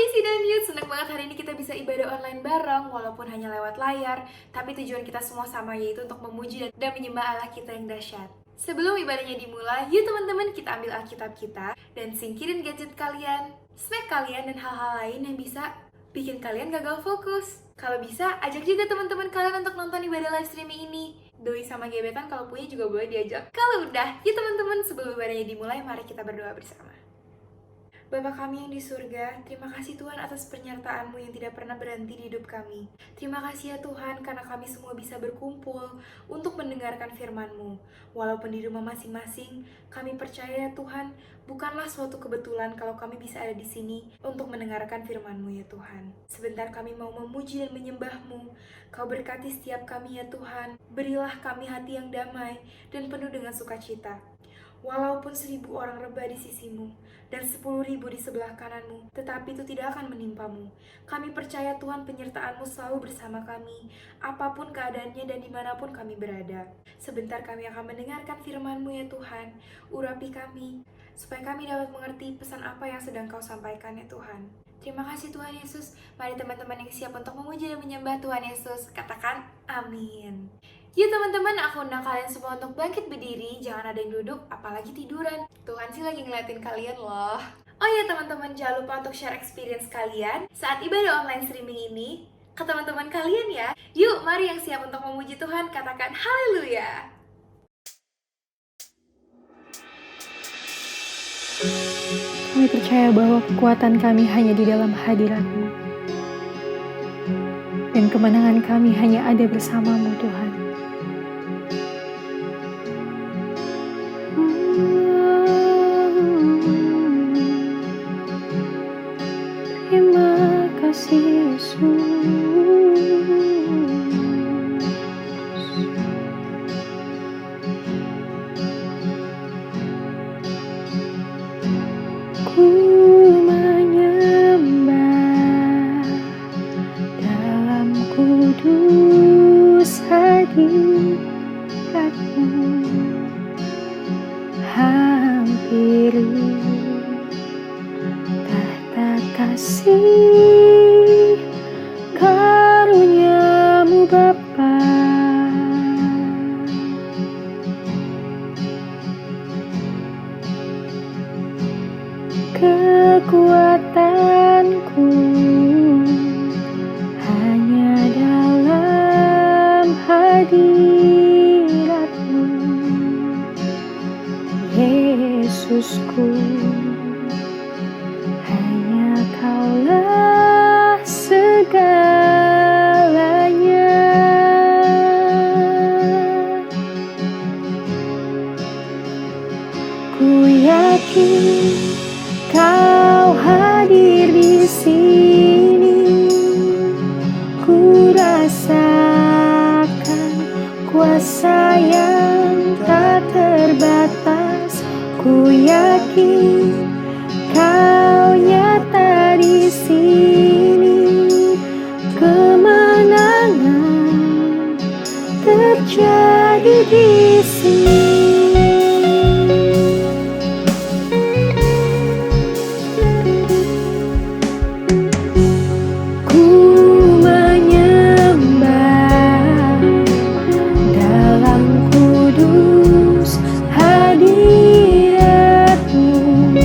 Yud, senang banget hari ini kita bisa ibadah online bareng walaupun hanya lewat layar, tapi tujuan kita semua sama, yaitu untuk memuji dan menyembah Allah kita yang dahsyat. Sebelum ibadahnya dimulai, yuk teman-teman kita ambil Alkitab kita dan singkirin gadget kalian, snack kalian, dan hal-hal lain yang bisa bikin kalian gagal fokus. Kalau bisa, ajak juga teman-teman kalian untuk nonton ibadah live streaming ini. Doi sama gebetan kalau punya juga boleh diajak. Kalau udah, yuk teman-teman sebelum ibadahnya dimulai, mari kita berdoa bersama. Bapa kami yang di surga, terima kasih Tuhan atas penyertaan-Mu yang tidak pernah berhenti di hidup kami. Terima kasih ya Tuhan, karena kami semua bisa berkumpul untuk mendengarkan firman-Mu. Walaupun di rumah masing-masing, kami percaya ya Tuhan, bukanlah suatu kebetulan kalau kami bisa ada di sini untuk mendengarkan firman-Mu ya Tuhan. Sebentar kami mau memuji dan menyembah-Mu. Kau berkati setiap kami ya Tuhan. Berilah kami hati yang damai dan penuh dengan sukacita. Walaupun 1000 orang rebah di sisimu dan 10.000 di sebelah kananmu, tetapi itu tidak akan menimpamu. Kami percaya Tuhan, penyertaan-Mu selalu bersama kami, apapun keadaannya dan dimanapun kami berada. Sebentar kami akan mendengarkan firman-Mu ya Tuhan. Urapi kami, supaya kami dapat mengerti pesan apa yang sedang Kau sampaikan ya Tuhan. Terima kasih Tuhan Yesus. Mari teman-teman yang siap untuk memuji dan menyembah Tuhan Yesus, katakan amin. Yuk teman-teman, aku undang kalian semua untuk bangkit berdiri. Jangan ada yang duduk, apalagi tiduran. Tuhan sih lagi ngeliatin kalian loh. Oh iya teman-teman, jangan lupa untuk share experience kalian saat ibadah online streaming ini ke teman-teman kalian ya. Yuk, mari yang siap untuk memuji Tuhan, katakan haleluya. Kami percaya bahwa kekuatan kami hanya di dalam hadirat-Mu, dan kemenangan kami hanya ada bersama-Mu Tuhan. Terima kasih Yesus. Ku menyembah dalam kudus hadirat-Mu, hampiri tahta kasih karunia-Mu Bapa. Kekuatanku hanya dalam hadirat-Mu, Yesusku. Hanya Kaulah segalanya. Ku yakin Kau hadir di sini. Ku rasakan kuasa yang tak terbatas. Ku yakin Kau nyata di sini. Kemenangan terjadi di sini. Hadirat-Mu,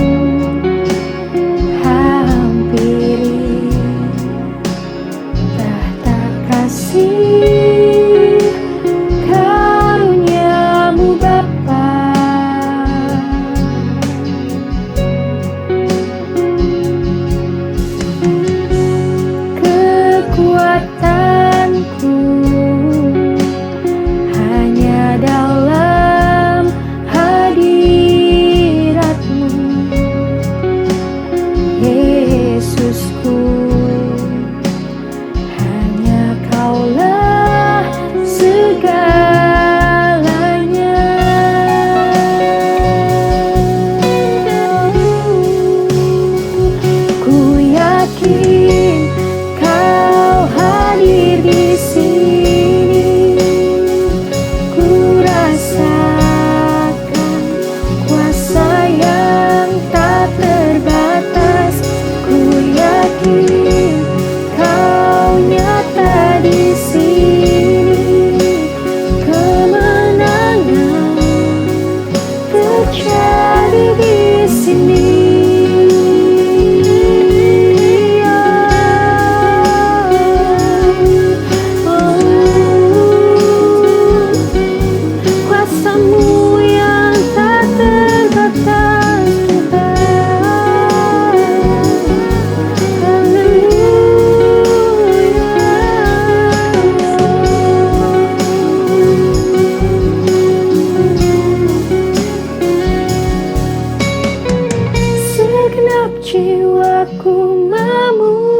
Segenap jiwaku memujimu.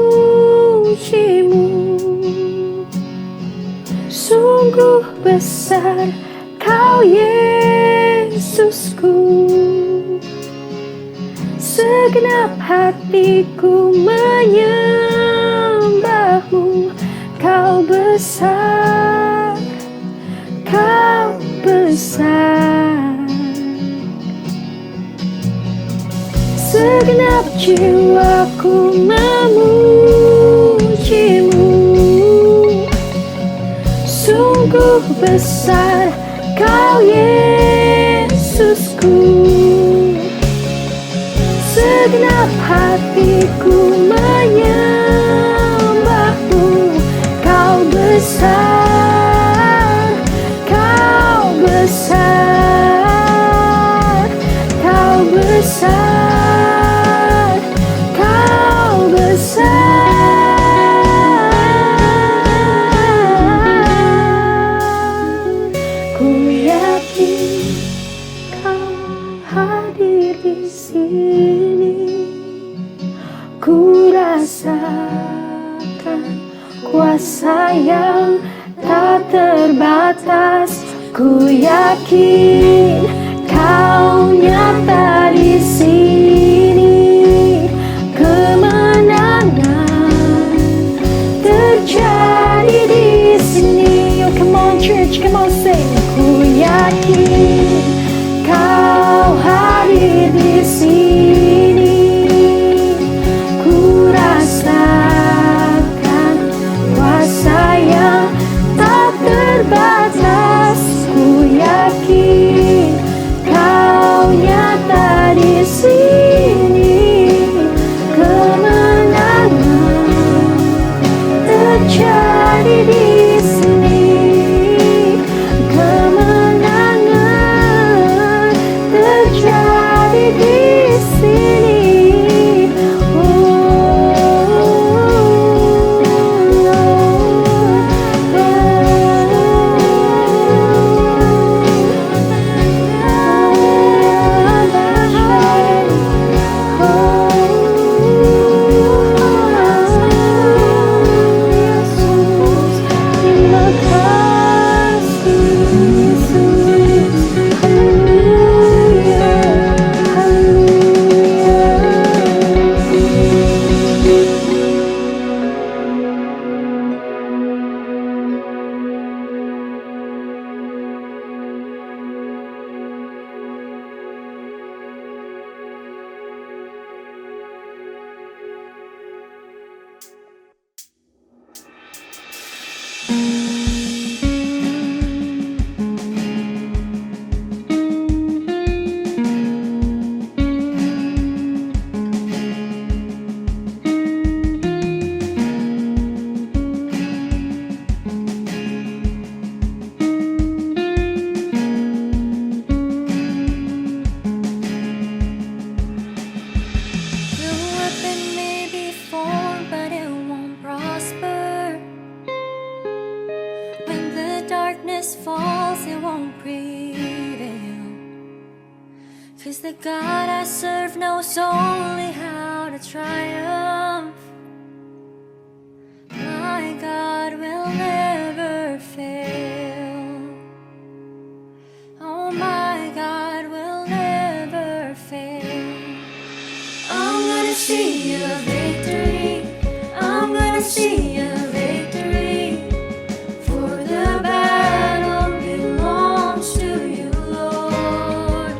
Sungguh besar Kau Yesusku. Segenap hatiku menyembahmu. Kau besar, Kau besar. Segenap jiwaku memujimu. Sungguh besar Kau Yesusku. Segenap hatiku menyembahmu. Kau besar, Kau besar, Kau besar, Kau besar. Ku yakin Kau hadir di sini. Ku rasakan kuasa yang tak terbatas. Ku yakin Kau nyata di sini. Kemenangan terjadi di sini. Oh, come on church, come on sing. Ku yakin Kau hadir di sini. Ku rasakan kuasa yang tak terbatas. Ku yakin Kau nyata di sini. Kemenangan terjadi di sini. Kemenangan terjadi di sini. Terima kasih Yesus. Haleluya, The weapon may be formed, but it won't prosper. When the darkness falls, it won't prevail. 'Cause the God I serve knows only how to triumph. My God will never fail. Oh, my God will never fail. I'm gonna see a victory. I'm gonna see a victory. For the battle belongs to you, Lord.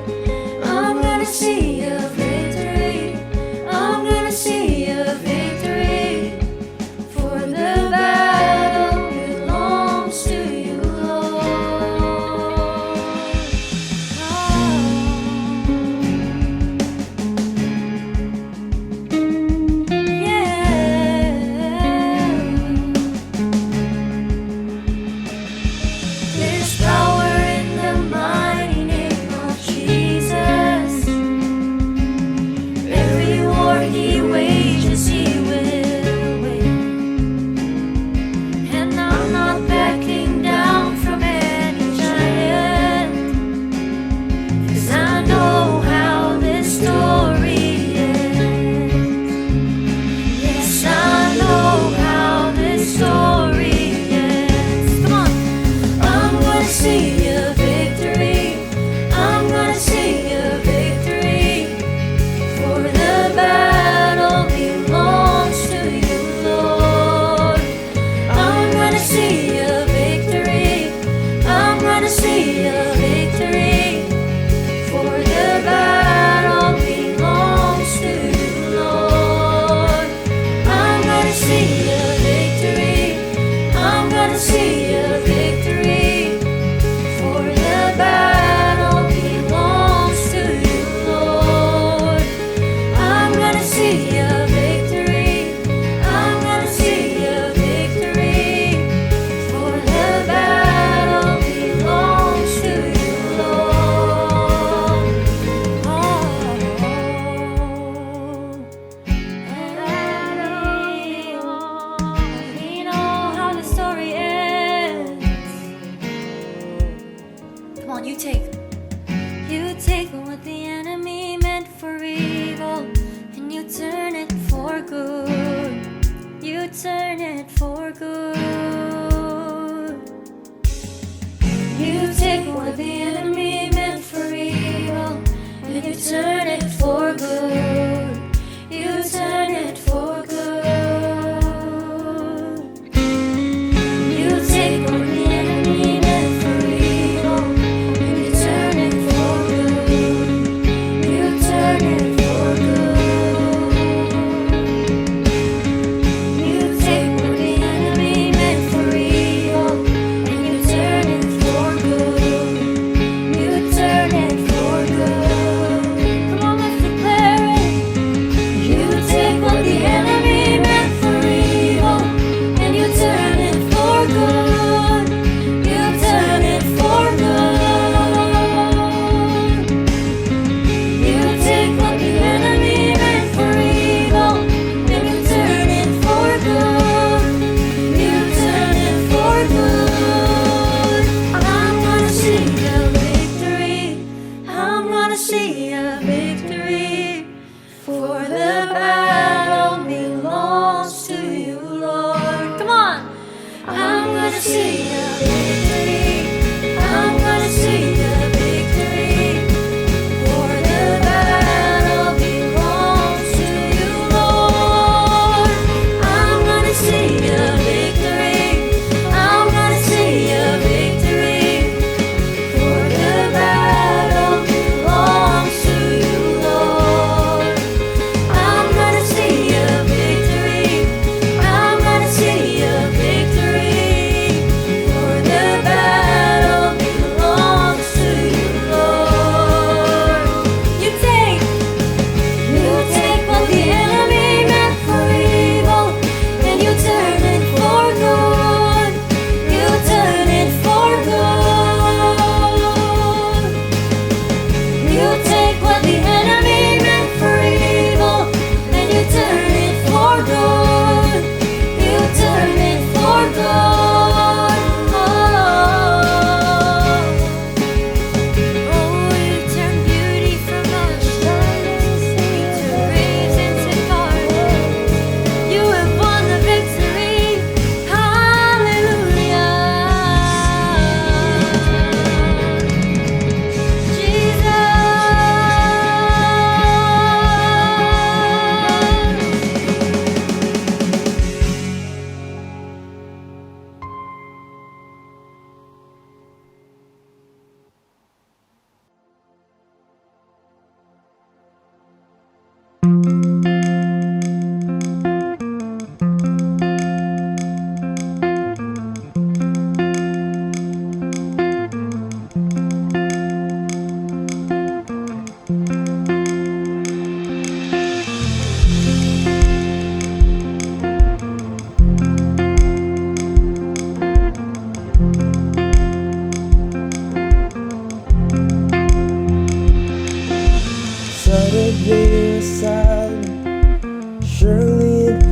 I'm gonna see a victory. I'm gonna see a victory. For the battle belongs to you, Lord. Yeah.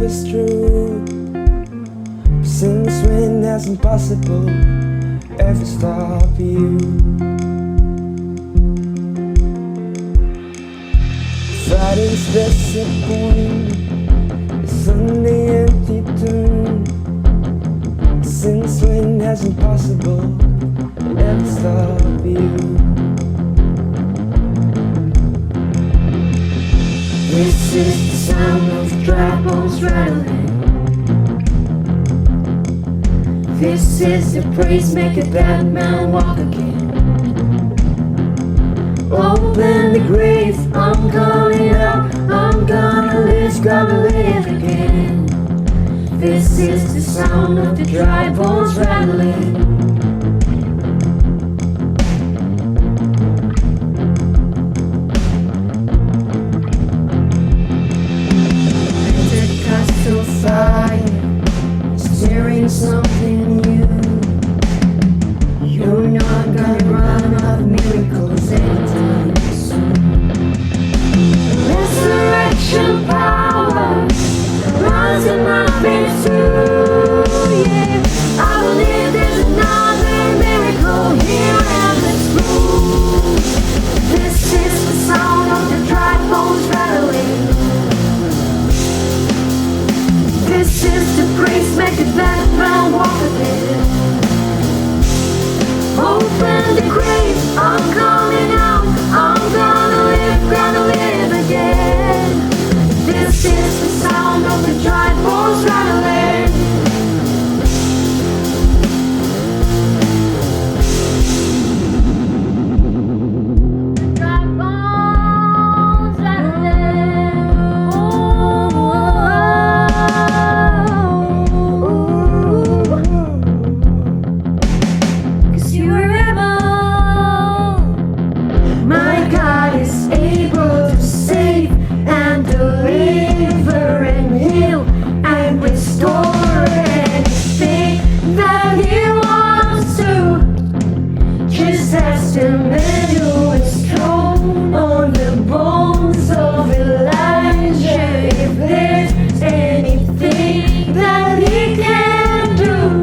is true. Since when has impossible ever stop you? Friday's disappointment, Sunday empty tune. Since when has impossible ever stop you? This is the sound of dry bones rattling. This is the praise maker that man walk again. Open the grave, I'm coming out. I'm gonna live again. This is the sound of the dry bones rattling. Pentecostal fire, stirring something new. You're not gonna run out of miracles anytime soon. Resurrection power runs in my veins too. Yeah, I believe there's another miracle here in this room. This is the sound of the dry bones rattling. This is the praise maker that man walk again. Open the grave, I'm coming out. I'm gonna live again. This is the sound of the dry bones rattling. Dry bones rattling. Cause you are able. My God is able to save and deliver and heal and restore anything that He wants to. Just as the man who was thrown on the bones of Elijah, if there's anything that He can do.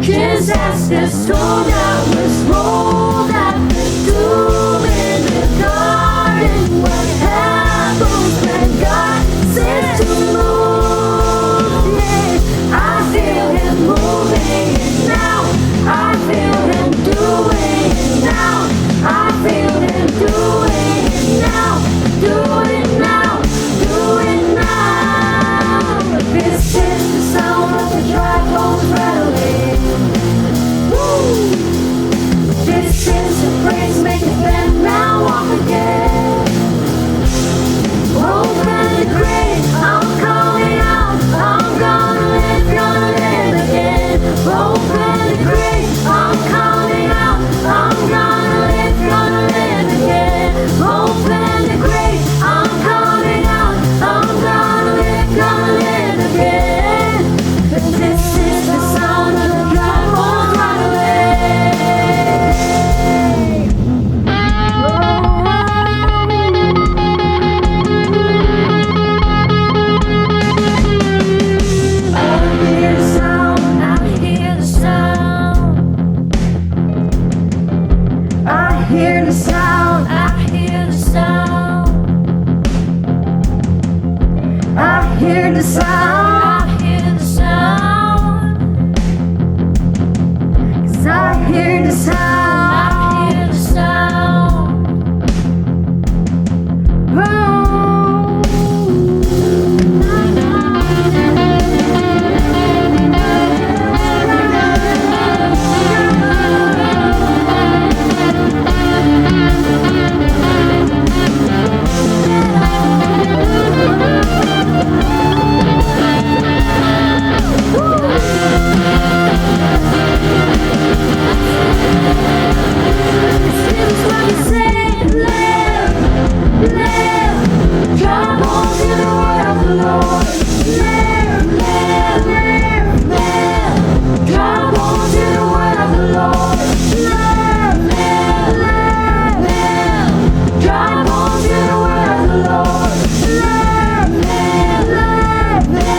Just as the stone that was rolled at the tomb in the garden, what happens when God says to move? Yeah, I feel Him moving now. I feel Him doing it now. I feel Him doing it now. Do it now. Do it now. This is the sound of the dry bones rattling. This is the praise maker that now walk again. Open the grave, I'm coming out. I'm gonna live again. Open the grave, I'm coming out. I'm gonna live again. Open the grave, I'm coming out. I'm gonna live again. This is the sound of the dry bones rattling. I hear the sound, I hear the sound. I hear the sound, I hear the sound. I hear the sound, I hear the sound. 'Cause I hear the sound, I hear the sound. Oh. Live,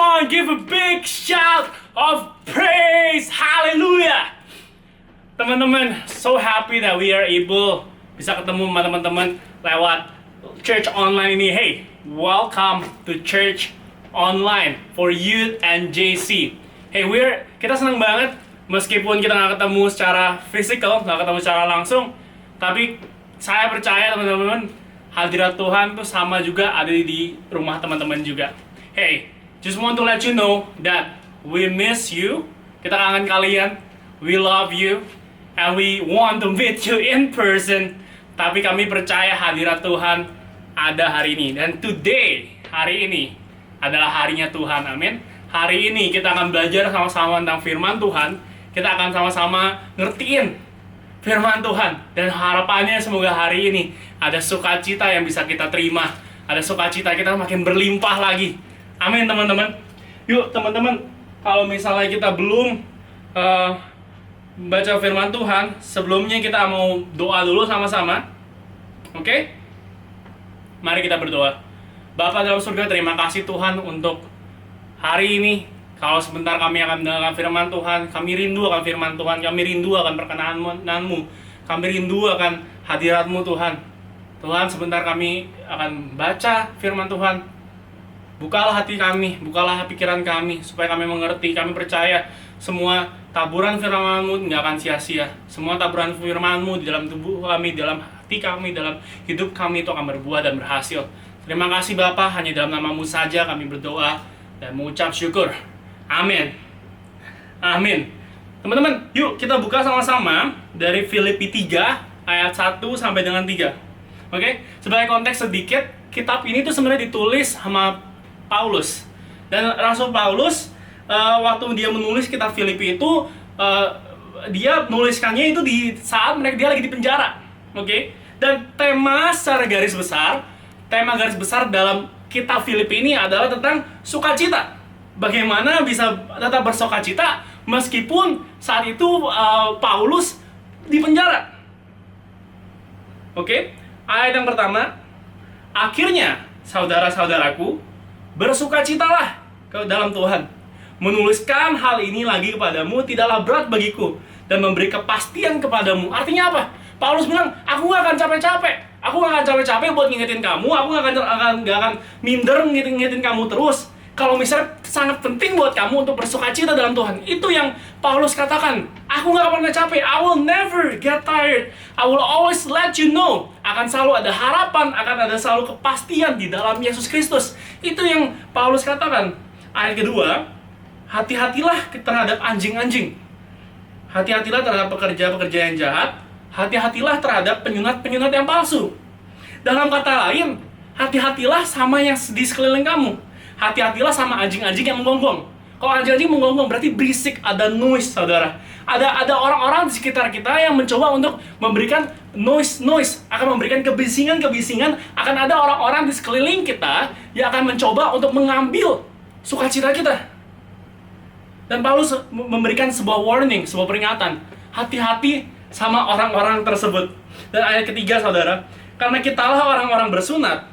on, give a big shout of praise. Hallelujah. Teman-teman, so happy that we are able bisa ketemu sama teman-teman lewat church online ini. Hey, welcome to church online for youth and JC. Hey, kita senang banget meskipun kita nggak ketemu secara physical, nggak ketemu secara langsung, tapi saya percaya teman-teman, hadirat Tuhan tuh sama juga ada di rumah teman-teman juga. Hey, just want to let you know that we miss you. Kita kangen kalian. We love you. And we want to meet you in person. Tapi kami percaya hadirat Tuhan ada hari ini. Dan today, hari ini adalah harinya Tuhan. Amin. Hari ini kita akan belajar sama-sama tentang firman Tuhan. Kita akan sama-sama ngertiin firman Tuhan. Dan harapannya semoga hari ini ada sukacita yang bisa kita terima. Ada sukacita kita makin berlimpah lagi. Amin teman-teman. Yuk teman-teman, kalau misalnya kita belum baca firman Tuhan, sebelumnya kita mau doa dulu sama-sama. Oke? Mari kita berdoa. Bapa dalam surga, terima kasih Tuhan untuk hari ini. Kalau sebentar kami akan mendengarkan firman Tuhan, kami rindu akan firman Tuhan, kami rindu akan perkenan-Mu, kami rindu akan hadirat-Mu Tuhan. Tuhan, sebentar kami akan baca firman Tuhan. Bukalah hati kami, bukalah pikiran kami, supaya kami mengerti, kami percaya semua taburan firman-Mu nggak akan sia-sia. Semua taburan firman-Mu di dalam tubuh kami, di dalam hati kami, dalam hidup kami itu akan berbuah dan berhasil. Terima kasih Bapa, hanya dalam nama-Mu saja kami berdoa dan mengucap syukur. Amin. Amin. Teman-teman, yuk kita buka sama-sama dari Filipi 3 ayat 1 sampai dengan 3. Oke? Sebagai konteks sedikit, kitab ini tuh sebenarnya ditulis sama Paulus. Dan Rasul Paulus waktu dia menulis kitab Filipi itu dia menuliskannya itu di saat dia lagi di penjara. Oke? Dan tema garis besar dalam kitab Filipi ini adalah tentang sukacita. Bagaimana bisa tetap bersukacita meskipun saat itu Paulus di penjara. Oke? Ayat yang pertama, akhirnya saudara-saudaraku, bersukacitalah ke dalam Tuhan. Menuliskan hal ini lagi kepadamu tidaklah berat bagiku dan memberi kepastian kepadamu. Artinya apa? Paulus bilang, aku gak akan capek-capek. Aku gak akan capek-capek buat ngingetin kamu. Aku gak akan minder ngingetin kamu terus. Kalau misalnya sangat penting buat kamu untuk bersukacita dalam Tuhan. Itu yang Paulus katakan. Aku gak pernah capek. I will never get tired. I will always let you know. Akan selalu ada harapan, akan ada selalu kepastian di dalam Yesus Kristus. Itu yang Paulus katakan. Ayat kedua, hati-hatilah terhadap anjing-anjing. Hati-hatilah terhadap pekerja-pekerja yang jahat. Hati-hatilah terhadap penyunat-penyunat yang palsu. Dalam kata lain, hati-hatilah sama yang di sekeliling kamu. Hati-hatilah sama anjing-anjing yang menggonggong. Kalau anjing-anjing menggonggong berarti berisik, ada noise, saudara. Ada orang-orang di sekitar kita yang mencoba untuk memberikan noise, akan memberikan kebisingan, akan ada orang-orang di sekeliling kita yang akan mencoba untuk mengambil sukacita kita. Dan Paulus memberikan sebuah warning, sebuah peringatan. Hati-hati sama orang-orang tersebut. Dan ayat ketiga, saudara, karena kitalah orang-orang bersunat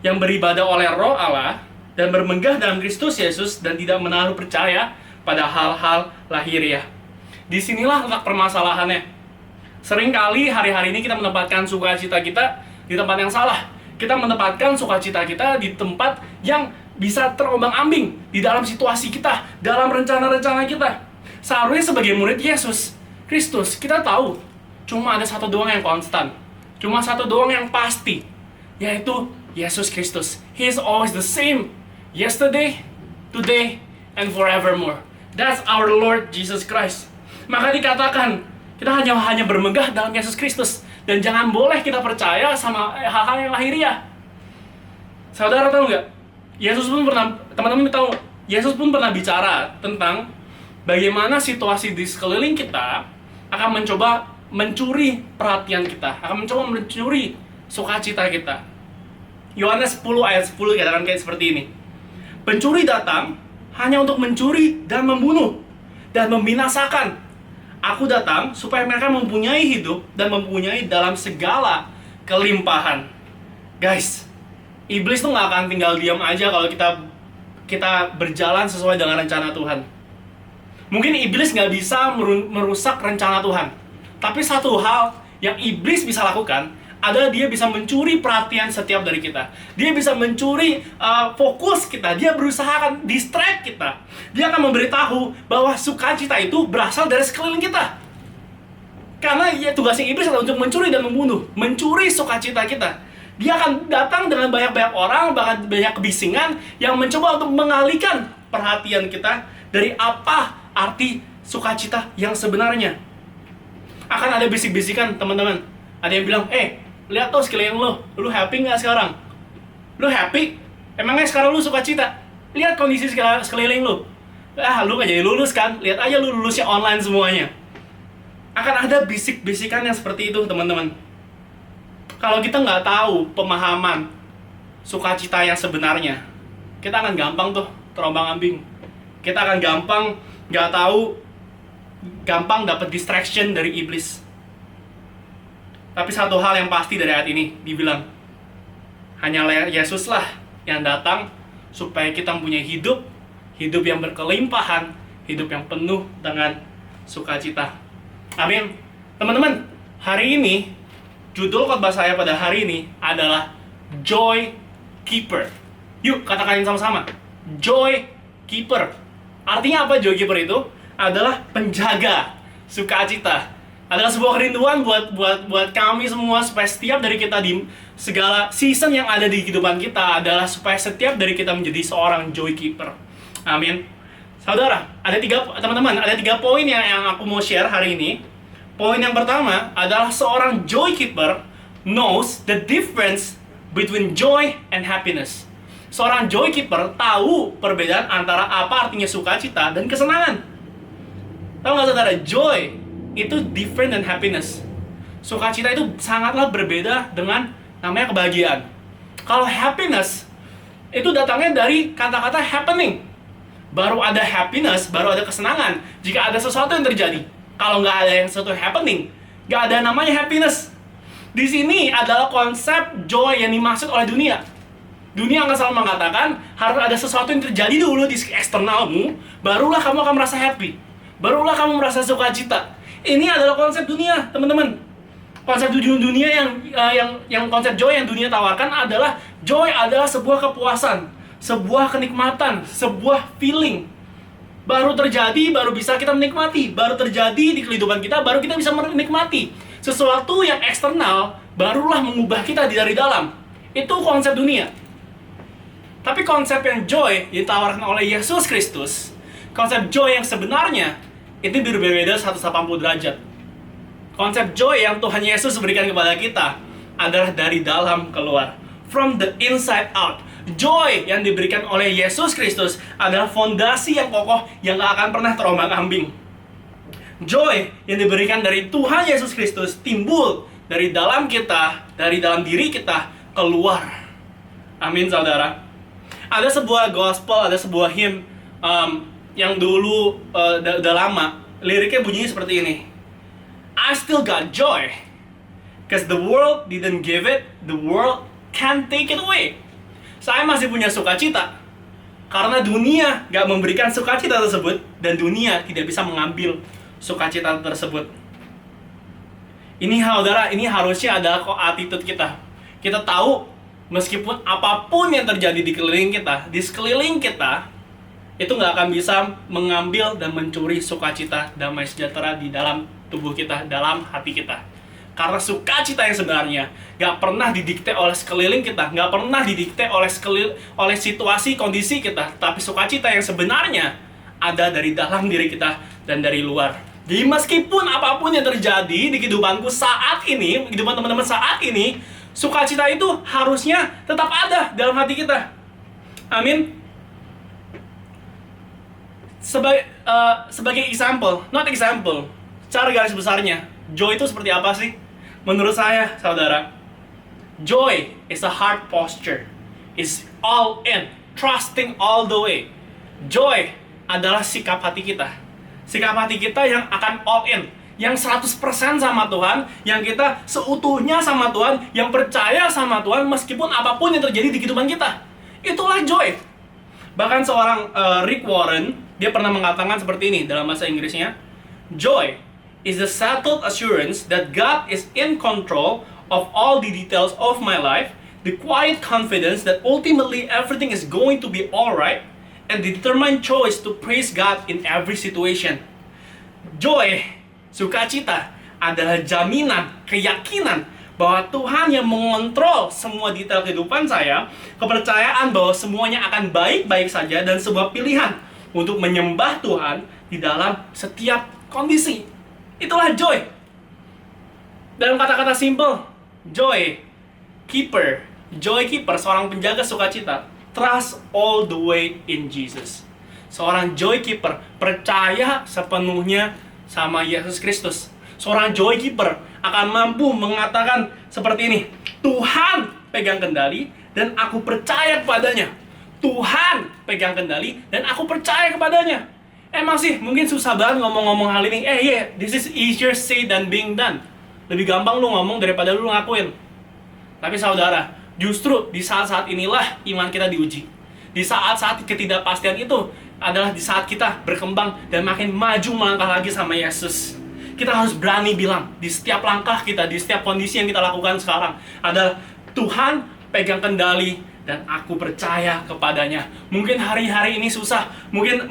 yang beribadah oleh Roh Allah dan bermegah dalam Kristus Yesus dan tidak menaruh percaya pada hal-hal lahiriah. Disinilah letak permasalahannya. Seringkali hari-hari ini kita menempatkan sukacita kita di tempat yang salah. Kita menempatkan sukacita kita di tempat yang bisa terombang-ambing di dalam situasi kita, dalam rencana-rencana kita. Seharusnya sebagai murid Yesus Kristus, kita tahu cuma ada satu doang yang konstan, cuma satu doang yang pasti, yaitu Yesus Kristus. He is always the same, yesterday, today, and forevermore. That's our Lord Jesus Christ. Maka dikatakan kita hanya bermegah dalam Yesus Kristus dan jangan boleh kita percaya sama hal-hal yang lahiriah. Saudara tahu nggak? Teman-teman tahu, Yesus pun pernah bicara tentang bagaimana situasi di sekeliling kita akan mencoba mencuri perhatian kita, akan mencoba mencuri sukacita kita. Yohanes 10 ayat 10 katakan kayak seperti ini. Pencuri datang hanya untuk mencuri dan membunuh dan membinasakan. Aku datang supaya mereka mempunyai hidup dan mempunyai dalam segala kelimpahan. Guys, iblis tuh gak akan tinggal diam aja kalau kita kita berjalan sesuai dengan rencana Tuhan. Mungkin iblis nggak bisa merusak rencana Tuhan. Tapi satu hal yang iblis bisa lakukan adalah dia bisa mencuri perhatian setiap dari kita. Dia bisa mencuri fokus kita. Dia berusaha akan distract kita. Dia akan memberitahu bahwa sukacita itu berasal dari sekeliling kita. Karena ya, tugasnya iblis adalah untuk mencuri dan membunuh. Mencuri sukacita kita. Dia akan datang dengan banyak-banyak orang, bahkan banyak kebisingan yang mencoba untuk mengalihkan perhatian kita dari apa arti sukacita yang sebenarnya. Akan ada bisik-bisikan, teman-teman. Ada yang bilang, lihat tuh sekeliling lu happy nggak sekarang? Lu happy? Emangnya sekarang lu sukacita? Lihat kondisi sekeliling lu. Lu nggak jadi lulus kan? Lihat aja lu lulusnya online semuanya. Akan ada bisik-bisikan yang seperti itu, teman-teman. Kalau kita nggak tahu pemahaman sukacita yang sebenarnya, kita akan gampang tuh terombang-ambing. Kita akan gampang dapat distraction dari iblis. Tapi satu hal yang pasti dari ayat ini dibilang, hanyalah Yesus lah yang datang supaya kita mempunyai hidup yang berkelimpahan, hidup yang penuh dengan sukacita. Amin. Teman-teman, hari ini judul khotbah saya pada hari ini adalah Joy Keeper. Yuk katakan sama-sama, Joy Keeper. Artinya apa joy keeper itu? Adalah penjaga sukacita. Adalah sebuah kerinduan buat kami semua supaya setiap dari kita di segala season yang ada di kehidupan kita adalah supaya setiap dari kita menjadi seorang joy keeper. Amin. Saudara, ada tiga poin yang aku mau share hari ini. Poin yang pertama adalah seorang joy keeper knows the difference between joy and happiness. Seorang joy keeper tahu perbedaan antara apa artinya sukacita dan kesenangan. Tahu nggak saudara, joy itu different than happiness. Sukacita itu sangatlah berbeda dengan namanya kebahagiaan. Kalau happiness itu datangnya dari kata-kata happening. Baru ada happiness, baru ada kesenangan jika ada sesuatu yang terjadi. Kalau nggak ada yang sesuatu happening, nggak ada namanya happiness. Di sini adalah konsep joy yang dimaksud oleh dunia. Dunia akan selalu mengatakan harus ada sesuatu yang terjadi dulu di eksternalmu, barulah kamu akan merasa happy, barulah kamu merasa sukacita. Ini adalah konsep dunia, teman-teman. Konsep dunia yang konsep joy yang dunia tawarkan adalah joy adalah sebuah kepuasan, sebuah kenikmatan, sebuah feeling. Baru terjadi, baru bisa kita menikmati. Baru terjadi di kehidupan kita, baru kita bisa menikmati. Sesuatu yang eksternal, barulah mengubah kita dari dalam. Itu konsep dunia. Tapi konsep yang joy ditawarkan oleh Yesus Kristus, konsep joy yang sebenarnya, itu berbeda 180 derajat. Konsep joy yang Tuhan Yesus berikan kepada kita adalah dari dalam keluar. From the inside out. Joy yang diberikan oleh Yesus Kristus adalah fondasi yang kokoh yang gak akan pernah terombang-ambing. Joy yang diberikan dari Tuhan Yesus Kristus timbul dari dalam kita, dari dalam diri kita, keluar. Amin, saudara. Ada sebuah gospel, ada sebuah hymn yang dulu udah lama. Liriknya bunyinya seperti ini. I still got joy, cause the world didn't give it, the world can't take it away. Saya masih punya sukacita karena dunia gak memberikan sukacita tersebut, dan dunia tidak bisa mengambil sukacita tersebut. Ini saudara, ini harusnya adalah attitude kita. Kita tahu meskipun apapun yang terjadi di sekeliling kita, itu gak akan bisa mengambil dan mencuri sukacita, damai sejahtera di dalam tubuh kita, dalam hati kita. Karena sukacita yang sebenarnya gak pernah didikte oleh sekeliling kita, gak pernah didikte oleh situasi, kondisi kita. Tapi sukacita yang sebenarnya ada dari dalam diri kita dan dari luar. Jadi meskipun apapun yang terjadi di kehidupanku saat ini, kehidupan teman-teman saat ini, sukacita itu harusnya tetap ada dalam hati kita. Amin. Sebagai example, cara garis besarnya, joy itu seperti apa sih? Menurut saya, saudara, joy is a heart posture. Is all in, trusting all the way. Joy adalah sikap hati kita. Sikap hati kita yang akan all in, yang 100% sama Tuhan, yang kita seutuhnya sama Tuhan, yang percaya sama Tuhan meskipun apapun yang terjadi di kehidupan kita. Itulah joy. Bahkan seorang Rick Warren, dia pernah mengatakan seperti ini dalam bahasa Inggrisnya, "Joy is the settled assurance that God is in control of all the details of my life, the quiet confidence that ultimately everything is going to be alright, and the determined choice to praise God in every situation." Joy, sukacita, adalah jaminan, keyakinan bahwa Tuhan yang mengontrol semua detail kehidupan saya, kepercayaan bahwa semuanya akan baik-baik saja, dan sebuah pilihan untuk menyembah Tuhan di dalam setiap kondisi. Itulah joy. Dalam kata-kata simple, joy keeper, seorang penjaga sukacita, trust all the way in Jesus. Seorang joy keeper percaya sepenuhnya sama Yesus Kristus. Seorang joy keeper akan mampu mengatakan seperti ini, Tuhan pegang kendali dan aku percaya kepadanya. Tuhan pegang kendali dan aku percaya kepadanya. Emang sih mungkin susah banget ngomong-ngomong hal ini. This is easier said than being done. Lebih gampang lu ngomong daripada lu ngakuin. Tapi saudara, justru di saat-saat inilah iman kita diuji. Di saat-saat ketidakpastian itu adalah di saat kita berkembang dan makin maju melangkah lagi sama Yesus. Kita harus berani bilang di setiap langkah kita, di setiap kondisi yang kita lakukan sekarang adalah Tuhan pegang kendali dan aku percaya kepadanya. Mungkin hari-hari ini susah, mungkin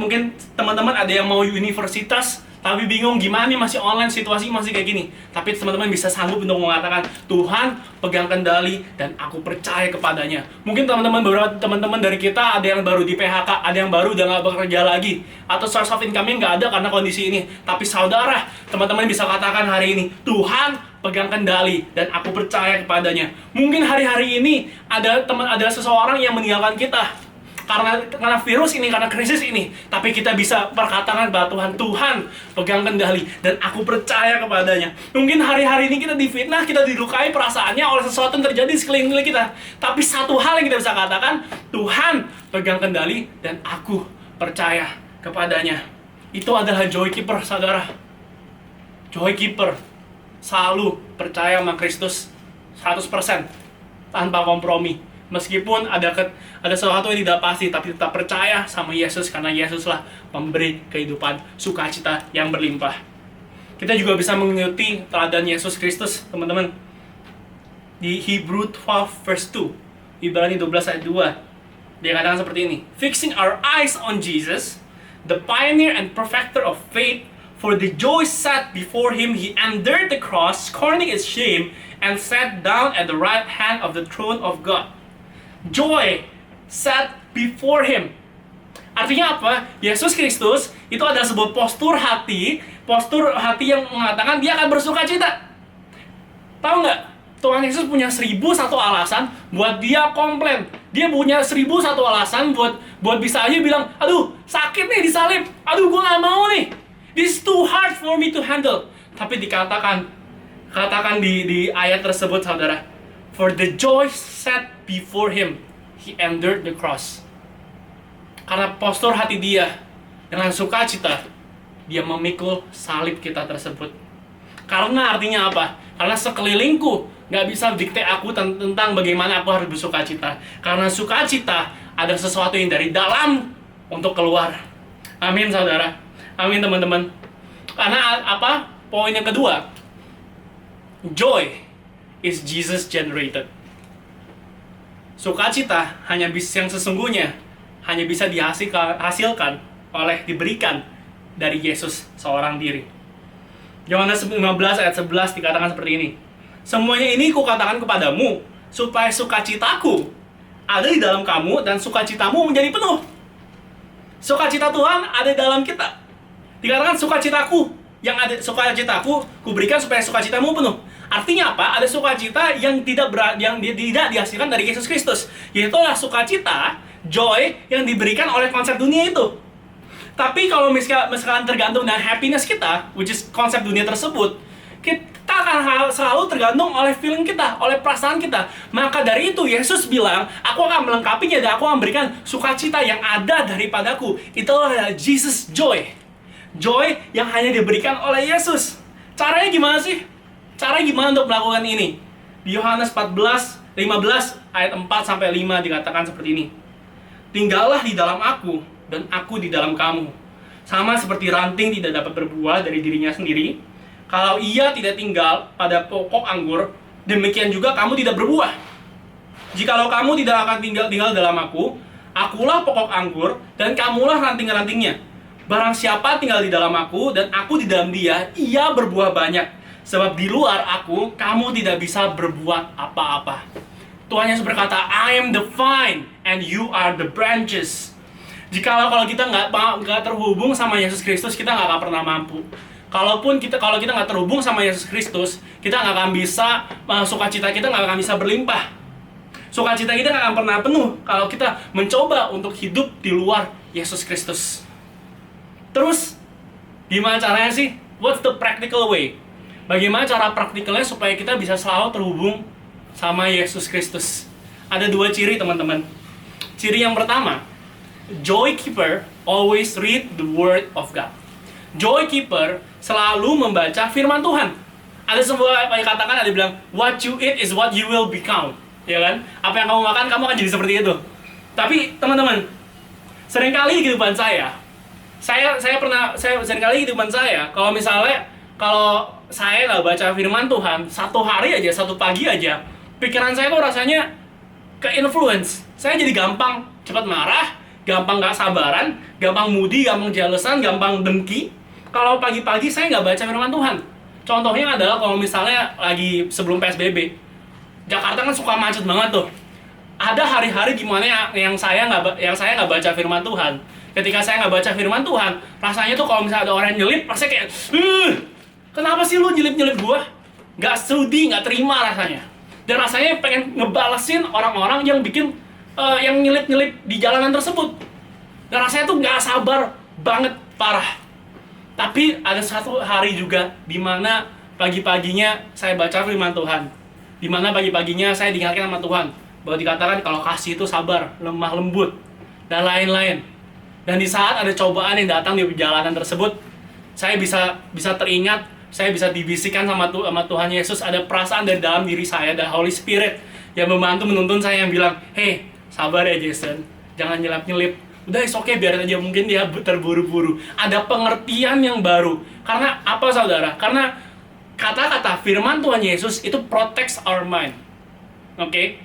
teman-teman ada yang mau universitas tapi bingung gimana nih, masih online, situasi masih kayak gini. Tapi teman-teman bisa sanggup untuk mengatakan Tuhan pegang kendali dan aku percaya kepadanya. Mungkin beberapa teman-teman dari kita ada yang baru di PHK, ada yang baru udah gak bekerja lagi, atau source of income-nya nggak ada karena kondisi ini. Tapi saudara, teman-teman bisa katakan hari ini, Tuhan pegang kendali dan aku percaya kepadanya. Mungkin hari-hari ini ada seseorang yang meninggalkan kita karena virus ini, karena krisis ini, tapi kita bisa perkatakan bahwa Tuhan pegang kendali dan aku percaya kepadanya. Mungkin hari-hari ini kita difitnah, kita dilukai perasaannya oleh sesuatu yang terjadi di sekeliling kita, tapi satu hal yang kita bisa katakan, Tuhan pegang kendali dan aku percaya kepadanya. Itu adalah joy keeper, saudara. Joy keeper selalu percaya sama Kristus 100% tanpa kompromi. Meskipun ada sesuatu yang tidak pasti, tapi tetap percaya sama Yesus, karena Yesuslah pemberi kehidupan sukacita yang berlimpah. Kita juga bisa mengikuti teladan Yesus Kristus, teman-teman. Di Hebrew 12 verse 2, Ibrani 12 ayat 2, dia katakan seperti ini, "Fixing our eyes on Jesus, the pioneer and perfecter of faith, for the joy set before him, he endured the cross, scorning its shame, and sat down at the right hand of the throne of God." Joy set before him. Artinya apa? Yesus Kristus itu adalah sebuah postur hati yang mengatakan dia akan bersuka cita. Tahu nggak? Tuhan Yesus punya 1001 alasan buat dia komplain. Dia punya 1001 alasan buat bisa aja bilang, aduh sakit nih disalib, aduh gue nggak mau nih, this is too hard for me to handle. Tapi katakan di ayat tersebut, saudara, for the joy set before him, he endured the cross. Karena postur hati dia dengan sukacita, dia memikul salib kita tersebut. Karena artinya apa? Karena sekelilingku nggak bisa dikte aku tentang bagaimana aku harus bersukacita. Karena sukacita ada sesuatu yang dari dalam untuk keluar. Amin, saudara. Amin, teman-teman. Karena apa? Poin yang kedua, joy is Jesus generated. Sukacita yang sesungguhnya hanya bisa dihasilkan diberikan dari Yesus seorang diri. Yohanes 15 ayat 11 dikatakan seperti ini, "Semuanya ini kukatakan kepadamu, supaya sukacitaku ada di dalam kamu dan sukacitamu menjadi penuh." Sukacita Tuhan ada di dalam kita. Dikatakan sukacitaku kuberikan supaya sukacitamu penuh. Artinya apa? Ada sukacita yang tidak dihasilkan dari Yesus Kristus. Yaitulah sukacita, joy yang diberikan oleh konsep dunia itu. Tapi kalau misalkan tergantung dengan happiness kita, which is konsep dunia tersebut, kita akan selalu tergantung oleh feeling kita, oleh perasaan kita. Maka dari itu Yesus bilang, aku akan melengkapinya dan aku akan memberikan sukacita yang ada daripadaku. Itulah Jesus joy. Joy yang hanya diberikan oleh Yesus. Caranya gimana sih? Caranya gimana untuk melakukan ini? Di Yohanes 15 ayat 4-5 dikatakan seperti ini. Tinggallah di dalam aku, dan aku di dalam kamu. Sama seperti ranting tidak dapat berbuah dari dirinya sendiri, kalau ia tidak tinggal pada pokok anggur, demikian juga kamu tidak berbuah. Jikalau kamu tidak akan tinggal dalam aku, akulah pokok anggur, dan kamulah ranting-rantingnya. Barang siapa tinggal di dalam aku, dan aku di dalam dia, ia berbuah banyak. Sebab di luar aku, kamu tidak bisa berbuat apa-apa. Tuhan Yesus berkata, I am the vine, and you are the branches. Jikalau kalau kita nggak terhubung sama Yesus Kristus, kita nggak akan pernah mampu. Kalau kita nggak terhubung sama Yesus Kristus, kita nggak akan bisa, sukacita kita nggak akan bisa berlimpah. Sukacita kita nggak akan pernah penuh kalau kita mencoba untuk hidup di luar Yesus Kristus. Terus, gimana caranya sih? What's the practical way? Bagaimana cara praktikalnya supaya kita bisa selalu terhubung sama Yesus Kristus? Ada 2 ciri, teman-teman. Ciri yang pertama, joy keeper always read the word of God. Joy keeper selalu membaca firman Tuhan. Ada sebuah katakan, ada bilang, what you eat is what you will become. Ya kan? Apa yang kamu makan, kamu akan jadi seperti itu. Tapi, teman-teman, seringkali di kehidupan saya seringkali di kehidupan saya, kalau saya nggak baca firman Tuhan, 1 hari aja, 1 pagi aja, pikiran saya tuh rasanya ke-influence. Saya jadi gampang cepat marah, gampang nggak sabaran, gampang moody, gampang jealousan, gampang dengki. Kalau pagi-pagi saya nggak baca firman Tuhan. Contohnya adalah kalau misalnya lagi sebelum PSBB, Jakarta kan suka macet banget tuh. Ada hari-hari gimana yang saya nggak baca firman Tuhan. Ketika saya nggak baca firman Tuhan, rasanya tuh kalau misalnya ada orang yang nyelip, rasanya kayak, kenapa sih lu nyelip-nyelip gua? Nggak sudi, nggak terima rasanya. Dan rasanya pengen ngebalesin orang-orang yang bikin, yang nyelip-nyelip di jalanan tersebut. Dan rasanya tuh nggak sabar banget, parah. Tapi ada 1 hari juga di mana pagi-paginya saya baca firman Tuhan. Di mana pagi-paginya saya diingatkan sama Tuhan bahwa dikatakan kalau kasih itu sabar, lemah lembut, dan lain-lain. Dan di saat ada cobaan yang datang di jalanan tersebut, saya bisa teringat, saya bisa dibisikkan sama Tuhan Yesus, ada perasaan dari dalam diri saya, ada Holy Spirit yang membantu menuntun saya, yang bilang, hey, sabar ya Jason, jangan nyelip-nyelip. Udah, it's okay, biarin aja, mungkin dia terburu-buru. Ada pengertian yang baru. Karena apa, saudara? Karena kata-kata firman Tuhan Yesus itu protects our mind. Oke?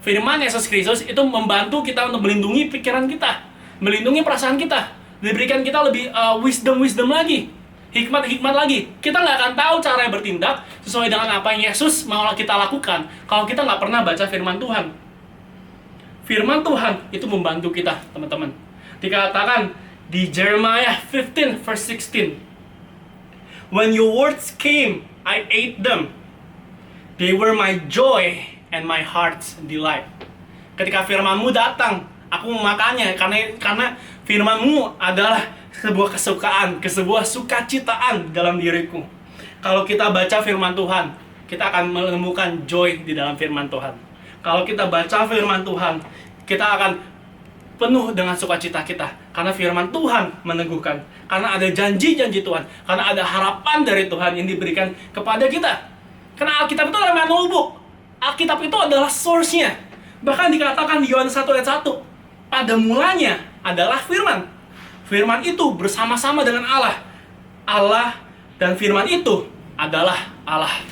Firman Yesus Kristus itu membantu kita untuk melindungi pikiran kita, melindungi perasaan kita, diberikan kita lebih wisdom lagi, hikmat lagi. Kita nggak akan tahu cara bertindak sesuai dengan apa yang Yesus mau kita lakukan kalau kita nggak pernah baca firman Tuhan. Firman Tuhan itu membantu kita, teman-teman. Dikatakan di Jeremiah 15 verse 16, when your words came, I ate them. They were my joy and my heart's delight. Ketika firman-Mu datang, aku memakannya karena firman-Mu adalah sebuah kesukaan, sebuah sukacitaan dalam diriku. Kalau kita baca firman Tuhan, kita akan menemukan joy di dalam firman Tuhan. Kalau kita baca firman Tuhan, kita akan penuh dengan sukacita kita. Karena firman Tuhan meneguhkan. Karena ada janji-janji Tuhan. Karena ada harapan dari Tuhan yang diberikan kepada kita. Karena Alkitab itu adalah manubuk. Alkitab itu adalah source-nya. Bahkan dikatakan di Yohanes 1 ayat 1, pada mulanya adalah firman. Firman itu bersama-sama dengan Allah. Allah dan firman itu adalah Allah.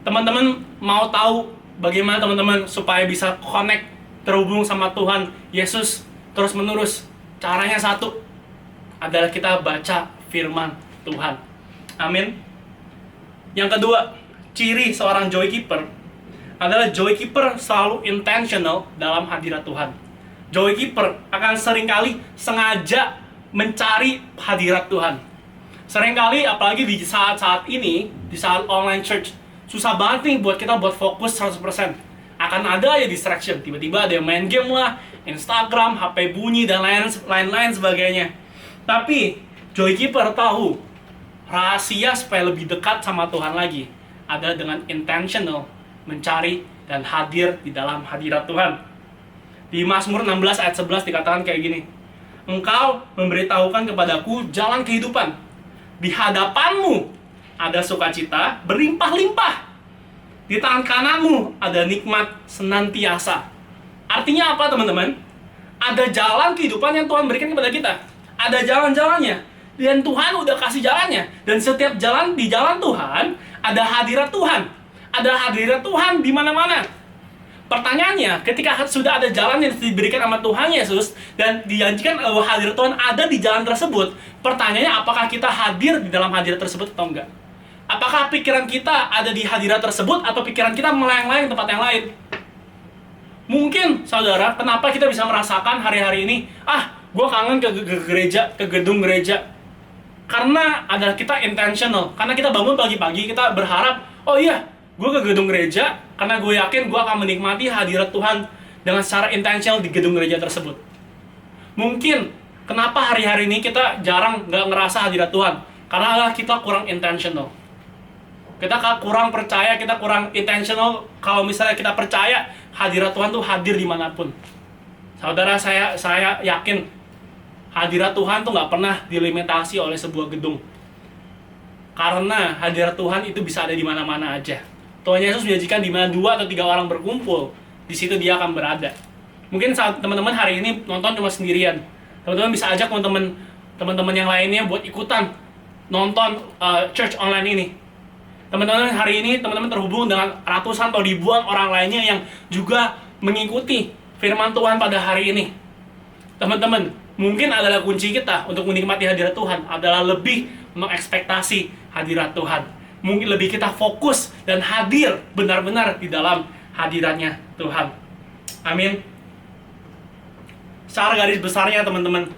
Teman-teman mau tahu bagaimana teman-teman supaya bisa connect, terhubung sama Tuhan Yesus terus menerus? Caranya satu, adalah kita baca firman Tuhan. Amin. Yang kedua, ciri seorang joy keeper adalah joy keeper selalu intentional dalam hadirat Tuhan. Joy keeper akan seringkali sengaja mencari hadirat Tuhan. Seringkali, apalagi di saat-saat ini, di saat online church, susah banget nih buat kita buat fokus 100%. Akan ada ya distraction, tiba-tiba ada yang main game lah, Instagram, HP bunyi, dan lain-lain sebagainya. Tapi joy keeper tahu rahasia supaya lebih dekat sama Tuhan lagi adalah dengan intentional mencari dan hadir di dalam hadirat Tuhan. Di Mazmur 16 ayat 11 dikatakan kayak gini, Engkau memberitahukan kepadaku jalan kehidupan, di hadapanmu ada sukacita berlimpah-limpah, di tangan kananmu ada nikmat senantiasa. Artinya apa, teman-teman? Ada jalan kehidupan yang Tuhan berikan kepada kita. Ada jalan-jalannya. Dan Tuhan udah kasih jalannya. Dan setiap jalan di jalan Tuhan, ada hadirat Tuhan. Ada hadirat Tuhan di mana-mana. Pertanyaannya, ketika sudah ada jalan yang diberikan sama Tuhan Yesus dan dijanjikan bahwa hadirat Tuhan ada di jalan tersebut, pertanyaannya apakah kita hadir di dalam hadirat tersebut atau enggak? Apakah pikiran kita ada di hadirat tersebut atau pikiran kita melayang-layang tempat yang lain? Mungkin, saudara, kenapa kita bisa merasakan hari-hari ini, gue kangen ke gereja, ke gedung gereja. Karena adalah kita intentional. Karena kita bangun pagi-pagi, kita berharap, oh iya, gue ke gedung gereja karena gue yakin gue akan menikmati hadirat Tuhan dengan secara intentional di gedung gereja tersebut. Mungkin kenapa hari-hari ini kita jarang nggak ngerasa hadirat Tuhan, karena kita kurang intentional. Kita kurang percaya, kita kurang intentional. Kalau misalnya kita percaya hadirat Tuhan tuh hadir dimanapun. Saudara, saya yakin hadirat Tuhan tuh nggak pernah dilimitasi oleh sebuah gedung. Karena hadirat Tuhan itu bisa ada di mana-mana aja. Tuhan Yesus menjanjikan di mana 2 atau 3 orang berkumpul, di situ dia akan berada. Mungkin saat teman-teman hari ini nonton cuma sendirian, teman-teman bisa ajak teman-teman yang lainnya buat ikutan nonton church online ini. Teman-teman hari ini teman-teman terhubung dengan ratusan atau ribuan orang lainnya yang juga mengikuti firman Tuhan pada hari ini. Teman-teman, mungkin adalah kunci kita untuk menikmati hadirat Tuhan adalah lebih mengekspektasi hadirat Tuhan. Mungkin lebih kita fokus dan hadir benar-benar di dalam hadiratnya Tuhan. Amin. Secara garis besarnya teman-teman,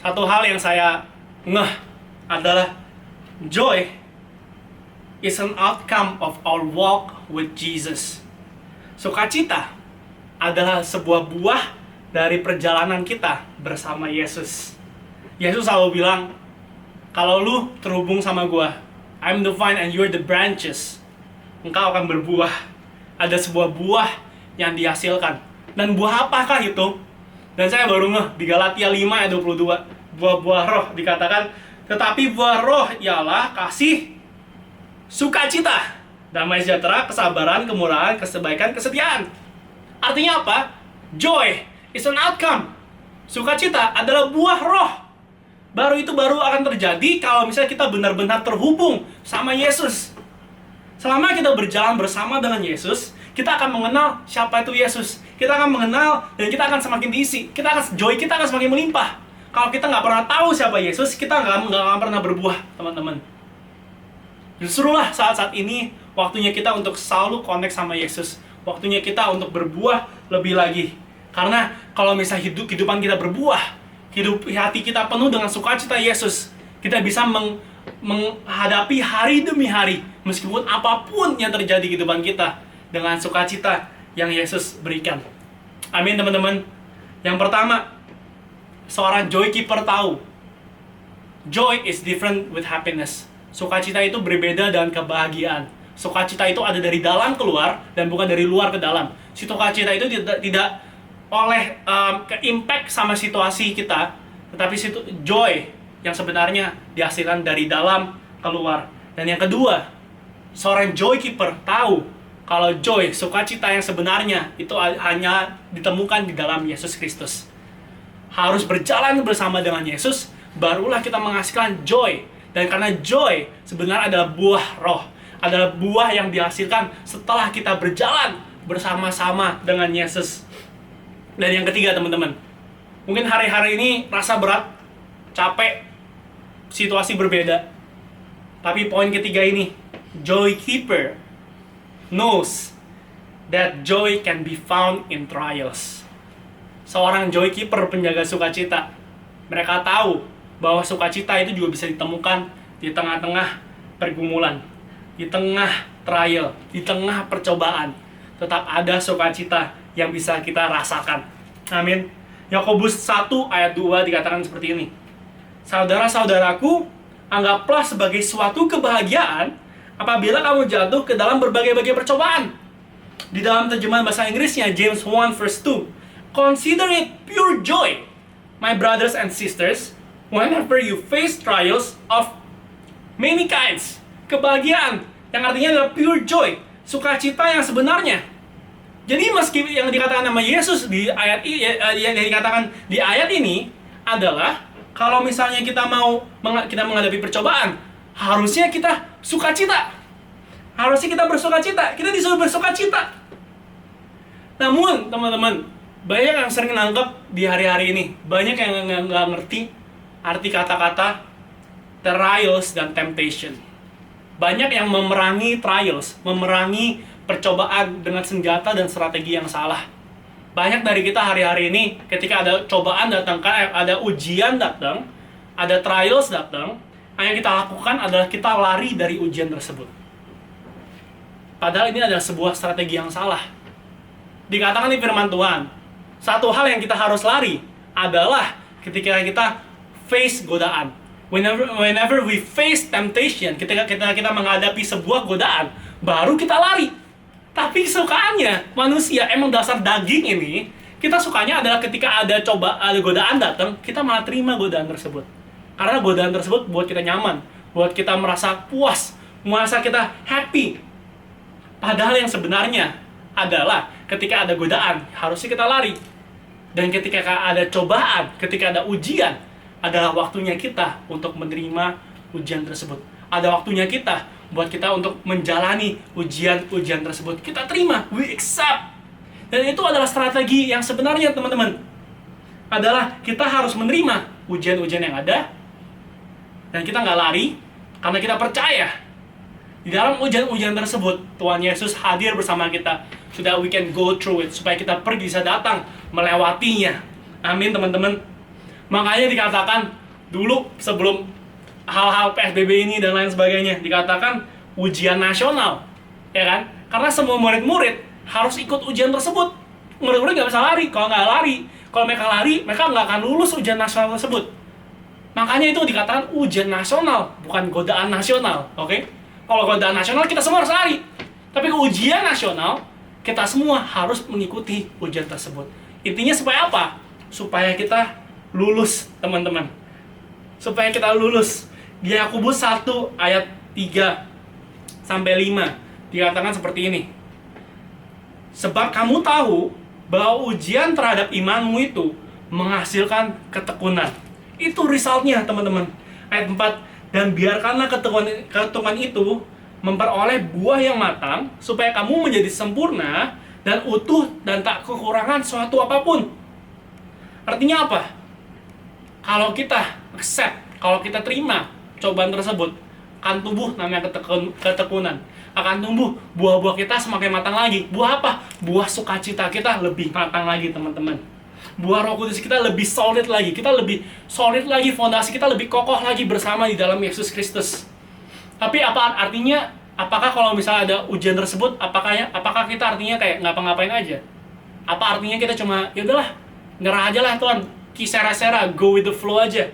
satu hal yang saya ngeh adalah joy is an outcome of our walk with Jesus. Sukacita adalah sebuah buah dari perjalanan kita bersama Yesus. Yesus selalu bilang, kalau lu terhubung sama gua, I'm the vine and you're the branches, engkau akan berbuah. Ada sebuah buah yang dihasilkan. Dan buah apakah itu? Dan saya baru ngeh di Galatia 5 ayat 22, buah-buah roh dikatakan, tetapi buah roh ialah kasih, sukacita, damai sejahtera, kesabaran, kemurahan, kesebaikan, kesetiaan. Artinya apa? Joy is an outcome. Sukacita adalah buah roh. Itu baru akan terjadi kalau misalnya kita benar-benar terhubung sama Yesus. Selama kita berjalan bersama dengan Yesus, kita akan mengenal siapa itu Yesus. Kita akan mengenal dan kita akan semakin diisi. Joy kita akan semakin melimpah. Kalau kita nggak pernah tahu siapa Yesus, kita nggak akan pernah berbuah, teman-teman. Justru lah saat-saat ini waktunya kita untuk selalu connect sama Yesus. Waktunya kita untuk berbuah lebih lagi. Karena kalau misalnya kehidupan kita berbuah, hati kita penuh dengan sukacita Yesus, kita bisa menghadapi hari demi hari, meskipun apapun yang terjadi di kehidupan kita, dengan sukacita yang Yesus berikan. Amin teman-teman. Yang pertama, seorang joy keeper tahu, joy is different with happiness. Sukacita itu berbeda dengan kebahagiaan. Sukacita itu ada dari dalam keluar dan bukan dari luar ke dalam. Sukacita itu tidak oleh ke-impact sama situasi kita, tetapi joy yang sebenarnya dihasilkan dari dalam keluar. Dan yang kedua, seorang joy keeper tahu kalau joy, sukacita yang sebenarnya itu hanya ditemukan di dalam Yesus Kristus. Harus berjalan bersama dengan Yesus, barulah kita menghasilkan joy. Dan karena joy sebenarnya adalah buah roh, adalah buah yang dihasilkan setelah kita berjalan bersama-sama dengan Yesus. Dan yang ketiga teman-teman, mungkin hari-hari ini rasa berat, capek, situasi berbeda. Tapi poin ketiga ini, joy keeper knows that joy can be found in trials. Seorang joy keeper, penjaga sukacita, mereka tahu bahwa sukacita itu juga bisa ditemukan di tengah-tengah pergumulan, di tengah trial, di tengah percobaan. Tetap ada sukacita yang bisa kita rasakan. Amin. Yakobus 1 ayat 2 dikatakan seperti ini. Saudara-saudaraku, anggaplah sebagai suatu kebahagiaan apabila kamu jatuh ke dalam berbagai-bagai percobaan. Di dalam terjemahan bahasa Inggrisnya, James 1 verse 2, consider it pure joy, my brothers and sisters, whenever you face trials of many kinds. Kebahagiaan yang artinya adalah pure joy, sukacita yang sebenarnya. Jadi meski yang dikatakan sama Yesus di ayat yang dikatakan di ayat ini adalah kalau misalnya kita menghadapi percobaan, harusnya kita sukacita. Harusnya kita bersukacita. Kita disuruh bersukacita. Namun, teman-teman, banyak yang sering nangkep di hari-hari ini. Banyak yang nggak ngerti arti kata-kata trials dan temptation. Banyak yang memerangi trials, memerangi percobaan dengan senjata dan strategi yang salah. Banyak dari kita hari-hari ini, ketika ada cobaan datang, ada ujian datang, ada trials datang, yang kita lakukan adalah kita lari dari ujian tersebut. Padahal ini adalah sebuah strategi yang salah. Dikatakan di firman Tuhan, satu hal yang kita harus lari adalah ketika kita face godaan. Whenever we face temptation, ketika kita menghadapi sebuah godaan, baru kita lari. Tapi sukaannya manusia, emang dasar daging ini, kita sukanya adalah ketika ada godaan datang, kita malah terima godaan tersebut. Karena godaan tersebut buat kita nyaman, buat kita merasa puas, merasa kita happy. Padahal yang sebenarnya adalah ketika ada godaan, harusnya kita lari. Dan ketika ada cobaan, ketika ada ujian, adalah waktunya kita untuk menerima ujian tersebut. Ada waktunya kita buat kita untuk menjalani ujian tersebut. Kita terima, we accept. Dan itu adalah strategi yang sebenarnya, teman-teman. Adalah kita harus menerima ujian-ujian yang ada, dan kita nggak lari, karena kita percaya di dalam ujian-ujian tersebut, Tuhan Yesus hadir bersama kita, so that we can go through it, supaya kita bisa datang melewatinya. Amin, teman-teman. Makanya dikatakan dulu sebelum hal-hal PSBB ini dan lain sebagainya, dikatakan ujian nasional, ya kan? Karena semua murid-murid harus ikut ujian tersebut. Murid-murid nggak bisa lari. Kalau nggak lari, kalau mereka lari, mereka nggak akan lulus ujian nasional tersebut. Makanya itu dikatakan ujian nasional, bukan godaan nasional, oke? Kalau godaan nasional, kita semua harus lari. Tapi ke ujian nasional, kita semua harus mengikuti ujian tersebut. Intinya supaya apa? Supaya kita lulus, teman-teman. Supaya kita lulus. Di Yakobus 1 ayat 3-5 dikatakan seperti ini. Sebab kamu tahu bahwa ujian terhadap imanmu itu menghasilkan ketekunan. Itu resultnya, teman-teman. Ayat 4, dan biarkanlah ketekunan itu memperoleh buah yang matang, supaya kamu menjadi sempurna dan utuh dan tak kekurangan suatu apapun. Artinya apa? Kalau kita accept, kalau kita terima cobaan tersebut, akan tumbuh namanya ketekunan. Akan tumbuh buah-buah kita semakin matang lagi. Buah apa? Buah sukacita kita lebih matang lagi, teman-teman. Buah Roh Kudus kita lebih solid lagi. Kita lebih solid lagi, fondasi kita lebih kokoh lagi bersama di dalam Yesus Kristus. Tapi apa artinya? Apakah kalau misalnya ada ujian tersebut, apakah kita artinya kayak ngapa-ngapain aja? Apa artinya kita cuma, ya udahlah, nyerah aja lah Tuhan, kisera-sera, go with the flow aja?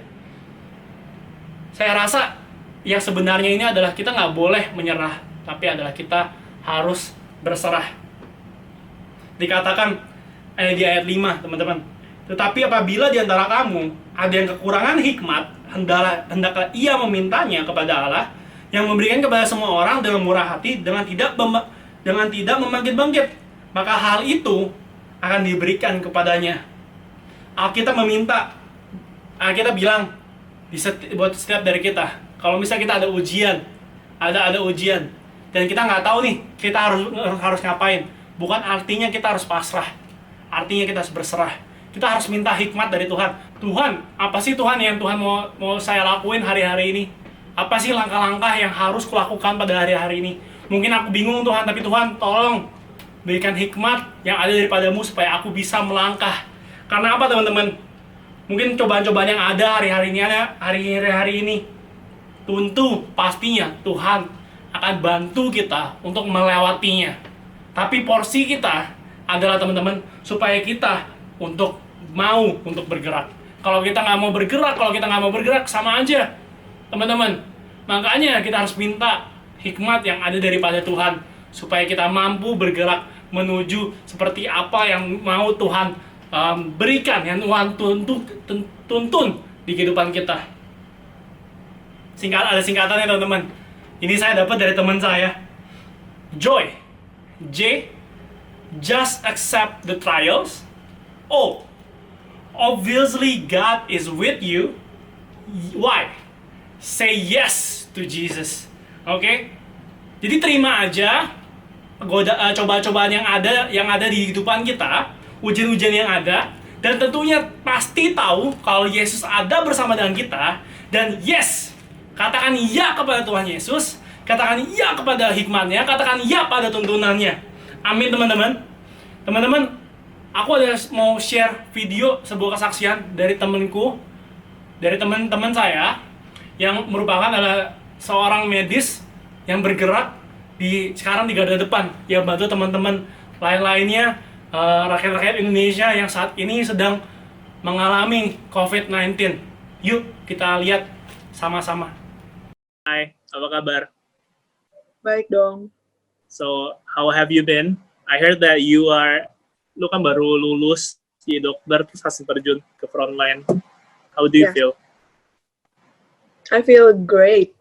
Saya rasa yang sebenarnya ini adalah kita nggak boleh menyerah, tapi adalah kita harus berserah. Dikatakan di ayat 5, teman-teman. Tetapi apabila di antara kamu ada yang kekurangan hikmat, hendaklah ia memintanya kepada Allah, yang memberikan kepada semua orang dengan murah hati, dengan tidak membangkit-bangkit. Maka hal itu akan diberikan kepadanya. Alkitab meminta, Alkitab bilang buat setiap dari kita, kalau misalnya kita ada ujian, ada ujian, dan kita nggak tahu nih kita harus ngapain, bukan artinya kita harus pasrah, artinya kita harus berserah. Kita harus minta hikmat dari Tuhan. Tuhan, apa sih Tuhan yang Tuhan mau saya lakuin hari-hari ini? Apa sih langkah-langkah yang harus kulakukan pada hari-hari ini? Mungkin aku bingung Tuhan, tapi Tuhan tolong berikan hikmat yang ada daripadamu supaya aku bisa melangkah. Karena apa, teman-teman? Mungkin cobaan-cobaan yang ada hari-hari ini, tentu pastinya Tuhan akan bantu kita untuk melewatinya. Tapi porsi kita adalah, teman-teman, supaya kita untuk bergerak. Kalau kita nggak mau bergerak, sama aja, teman-teman. Makanya kita harus minta hikmat yang ada daripada Tuhan, supaya kita mampu bergerak menuju seperti apa yang mau Tuhan berikan, yang Tuhan tuntun di kehidupan kita. Ada singkatannya, teman-teman. Ini saya dapat dari teman saya, Joy, J just accept the trials? Oh, obviously God is with you. Why? Say yes to Jesus. Oke? Jadi terima aja cobaan yang ada di kehidupan kita, ujian-ujian yang ada, dan tentunya pasti tahu kalau Yesus ada bersama dengan kita. Dan yes, katakan ya kepada Tuhan Yesus, katakan ya kepada hikmatnya, katakan ya pada tuntunannya. Amin teman-teman. Teman-teman, aku ada mau share video sebuah kesaksian dari temanku, dari teman-teman saya yang merupakan adalah seorang medis yang bergerak sekarang di garda depan, yang bantu teman-teman lain-lainnya, rakyat-rakyat Indonesia yang saat ini sedang mengalami COVID-19. Yuk kita lihat sama-sama. Hai, apa kabar? Baik dong. So, how have you been? I heard that lu kan baru lulus di dokter terus langsung terjun ke frontline. How do you feel? I feel great.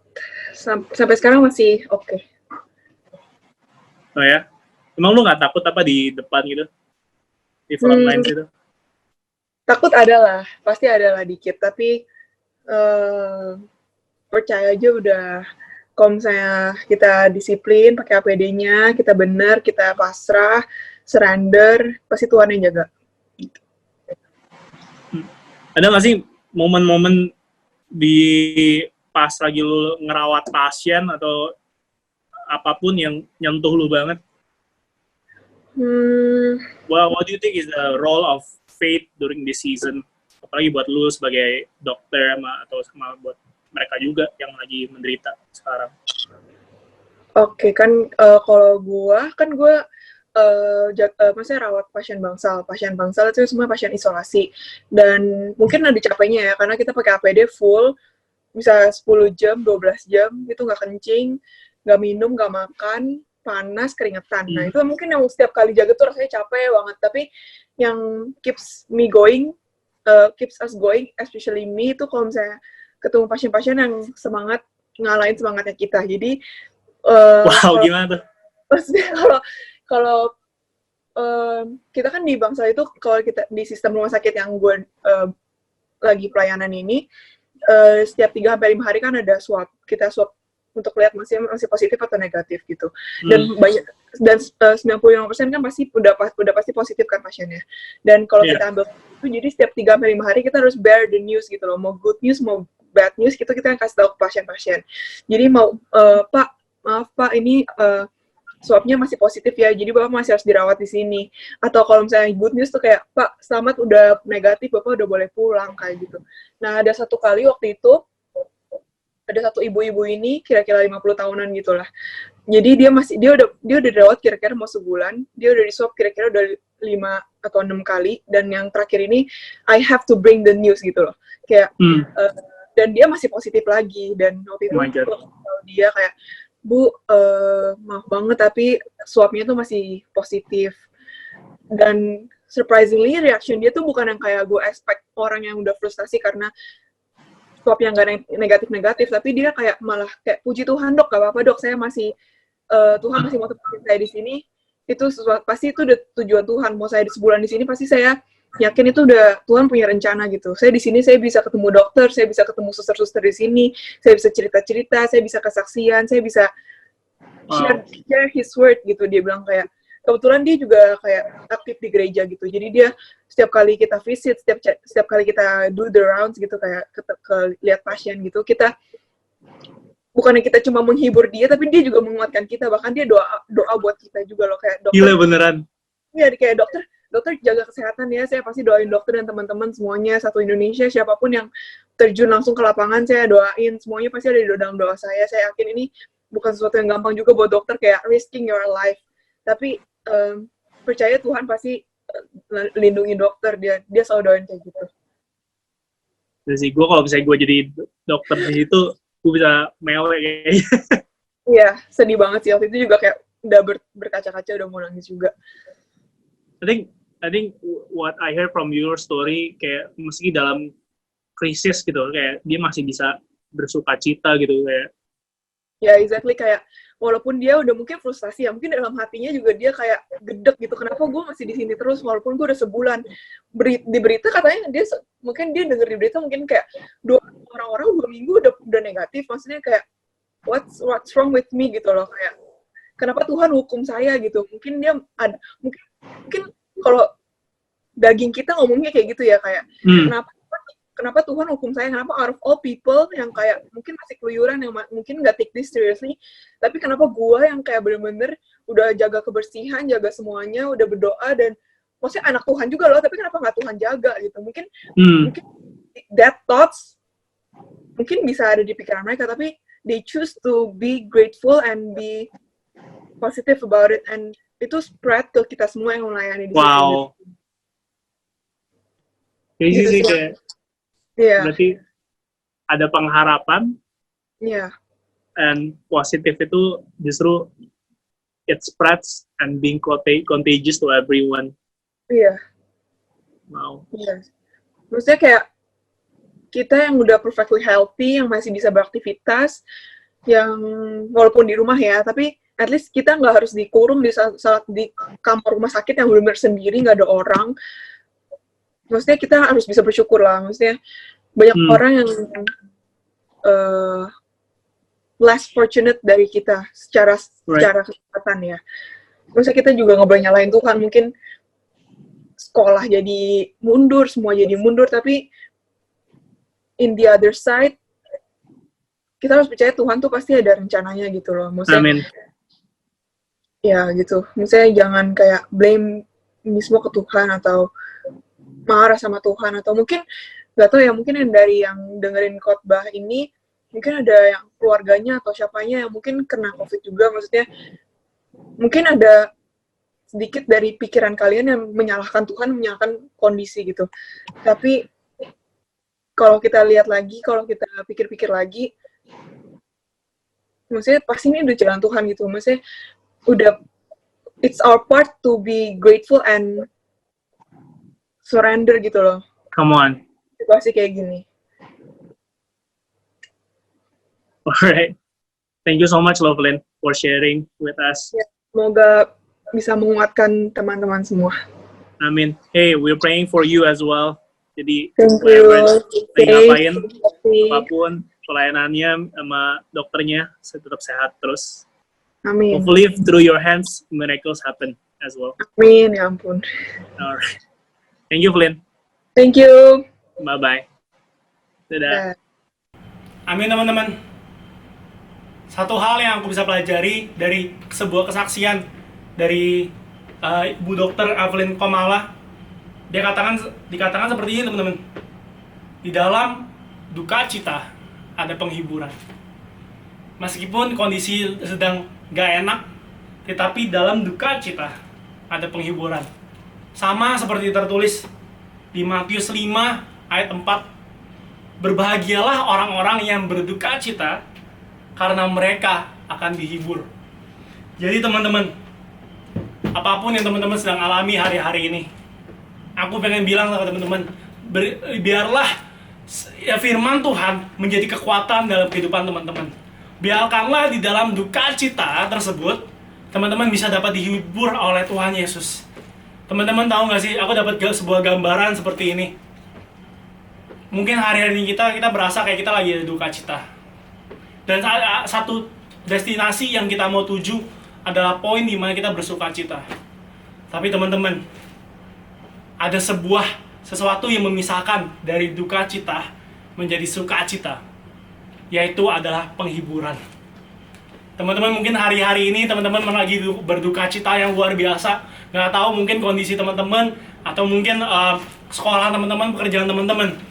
Sampai sekarang masih oke. Oh ya? Emang lu nggak takut apa di depan gitu? Di frontline gitu? Takut adalah, pasti adalah dikit. Tapi percaya aja udah, kalau misalnya kita disiplin, pakai APD-nya, kita bener, kita pasrah, surrender, pasti Tuhan yang jaga. Ada nggak sih momen-momen di pas lagi lu ngerawat pasien atau apapun yang nyentuh lu banget? Well, what do you think is the role of faith during this season? Apalagi buat lu sebagai dokter atau buat mereka juga yang lagi menderita sekarang. Oke, kan kalau gue maksudnya rawat pasien bangsal itu semua pasien isolasi, dan mungkin ada capeknya ya, karena kita pakai APD full, bisa 10 jam, 12 jam, itu nggak kencing, nggak minum, nggak makan, panas, keringetan. Nah, itu mungkin yang setiap kali jaga tuh rasanya capek banget, tapi yang keeps us going, especially me, itu kalau misalnya ketemu pasien-pasien yang semangat, ngalahin semangatnya kita. Jadi, Gimana tuh? maksudnya kalau kita kan di Bangsal itu, kalau kita di sistem rumah sakit yang gue lagi pelayanan ini, setiap 3-5 hari kan ada swab. Kita swab untuk lihat masih positif atau negatif gitu. Dan 95% kan pasti udah pasti positif kan pasiennya. Dan kalau kita ambil itu, jadi setiap 3-5 hari kita harus bear the news gitu loh. Mau good news, mau bad news gitu, kita kasih tahu ke pasien-pasien. Jadi Pak, maaf Pak, ini swabnya masih positif ya, jadi Bapak masih harus dirawat di sini. Atau kalau misalnya good news tuh kayak, Pak, selamat udah negatif, Bapak udah boleh pulang, kayak gitu. Nah, ada satu kali waktu itu, ada satu ibu-ibu ini, kira-kira 50 tahunan gitu lah. Jadi dia udah dirawat kira-kira mau sebulan, dia udah di-swab kira-kira udah 5 atau 6 kali, dan yang terakhir ini, I have to bring the news gitu loh. Kayak, dan dia masih positif lagi, dan waktu itu dia kayak, Bu, maaf banget tapi swabnya tuh masih positif. Dan surprisingly reaction dia tuh bukan yang kayak gue expect, orang yang udah frustasi karena swab yang gak negatif-negatif, tapi dia kayak malah kayak, puji Tuhan dok, gak apa-apa dok, saya masih Tuhan masih mau tempat saya di sini, itu pasti itu udah tujuan Tuhan, mau saya sebulan di sini pasti saya yakin itu udah Tuhan punya rencana gitu. Saya di sini saya bisa ketemu dokter, saya bisa ketemu suster-suster di sini, saya bisa cerita-cerita, saya bisa kesaksian, saya bisa share His word gitu. Dia bilang kayak, kebetulan dia juga kayak aktif di gereja gitu. Jadi dia setiap kali kita visit, setiap kali kita do the rounds gitu, kayak lihat pasien gitu, kita bukannya kita cuma menghibur dia, tapi dia juga menguatkan kita. Bahkan dia doa buat kita juga loh, kayak dokter. Gila beneran. Iya, kayak dokter jaga kesehatan ya, saya pasti doain dokter dan teman-teman semuanya satu Indonesia, siapapun yang terjun langsung ke lapangan, saya doain, semuanya pasti ada di dalam doa saya. Saya yakin ini bukan sesuatu yang gampang juga buat dokter, kayak risking your life, tapi percaya Tuhan pasti lindungi dokter, dia selalu doain kayak gitu. Jadi gue kalau misalnya gue jadi dokter di situ, gue bisa mewek kayaknya. Iya, sedih banget sih, waktu itu juga kayak udah berkaca-kaca, udah mau nangis juga. I think what I heard from your story, kayak meski dalam krisis gitu, kayak dia masih bisa bersuka cita gitu, kayak Ya, exactly, kayak walaupun dia udah mungkin frustasi ya, mungkin dalam hatinya juga dia kayak gedek gitu, kenapa gue masih di sini terus walaupun gue udah sebulan. Di berita katanya dia mungkin dia denger di berita mungkin kayak orang-orang 2 minggu udah negatif, maksudnya kayak what's wrong with me gitu loh, kayak kenapa Tuhan hukum saya gitu. Mungkin dia ada mungkin kalau daging kita ngomongnya kayak gitu ya, kayak kenapa Tuhan hukum saya, kenapa out of all people yang kayak mungkin masih keluyuran, yang mungkin nggak take this seriously, tapi kenapa gue yang kayak bener-bener udah jaga kebersihan, jaga semuanya, udah berdoa, dan maksudnya anak Tuhan juga loh, tapi kenapa nggak Tuhan jaga gitu. Mungkin that thoughts mungkin bisa ada di pikiran mereka, tapi they choose to be grateful and be positive about it, and itu spread ke kita semua yang melayani di sini. Wow. Crazy Gitu sih, sih. kayak Iya, berarti ada pengharapan, iya, and positif itu justru it spreads and being contagious to everyone. iya. Wow. Iya. Maksudnya kayak kita yang udah perfectly healthy, yang masih bisa beraktivitas, yang walaupun di rumah ya, tapi at least kita nggak harus dikurung di saat di kamar rumah sakit yang benar-benar sendiri, nggak ada orang. Maksudnya kita harus bisa bersyukur lah. Maksudnya banyak orang yang less fortunate dari kita secara kesehatan ya. Maksudnya kita juga nggak boleh nyalahin Tuhan. Mungkin sekolah jadi mundur, semua jadi mundur, tapi in the other side, kita harus percaya Tuhan tuh pasti ada rencananya gitu loh. Maksudnya, Amin. ya gitu. Maksudnya jangan kayak blame ini semua ke Tuhan atau marah sama Tuhan, atau mungkin nggak tahu ya, mungkin yang dari yang dengerin khotbah ini mungkin ada yang keluarganya atau siapanya yang mungkin kena COVID juga. Maksudnya mungkin ada sedikit dari pikiran kalian yang menyalahkan Tuhan, menyalahkan kondisi gitu. Tapi kalau kita lihat lagi, kalau kita pikir-pikir lagi, maksudnya pasti ini udah jalan Tuhan gitu. Maksudnya udah, it's our part to be grateful and surrender gitu loh. Come on. Situasi kayak gini. Alright. Thank you so much, Lovelyn, for sharing with us. Ya, semoga bisa menguatkan teman-teman semua. Amin. Hey, we're praying for you as well. Jadi, Thank whatever you. lagi ngapain, Safe. apapun pelayanannya sama dokternya, tetap sehat terus. Amin. Hopefully, through your hands, miracles happen as well. Amin, ya ampun. Alright. Thank you, Flynn. Thank you. Bye-bye. Dadah. Dah. Amin, teman-teman. Satu hal yang aku bisa pelajari dari sebuah kesaksian dari Ibu Dokter Evelyn Komala, dikatakan seperti ini, teman-teman. Di dalam duka cita ada penghiburan. Meskipun kondisi sedang gak enak, tetapi dalam duka cita ada penghiburan. Sama seperti tertulis di Matius 5 ayat 4. Berbahagialah orang-orang yang berduka cita, karena mereka akan dihibur. Jadi teman-teman, apapun yang teman-teman sedang alami hari-hari ini, aku pengen bilang ke teman-teman, biarlah ya firman Tuhan menjadi kekuatan dalam kehidupan teman-teman. Biarkanlah di dalam duka cita tersebut, teman-teman bisa dapat dihibur oleh Tuhan Yesus. Teman-teman tahu nggak sih, aku dapat sebuah gambaran seperti ini. Mungkin hari-hari ini kita berasa kayak kita lagi ada duka cita. Dan satu destinasi yang kita mau tuju adalah poin di mana kita bersuka cita. Tapi teman-teman, ada sesuatu yang memisahkan dari duka cita menjadi sukacita, yaitu adalah penghiburan. Teman-teman, mungkin hari-hari ini teman-teman lagi berduka cita yang luar biasa. Nggak tahu mungkin kondisi teman-teman, atau mungkin sekolah teman-teman, pekerjaan teman-teman.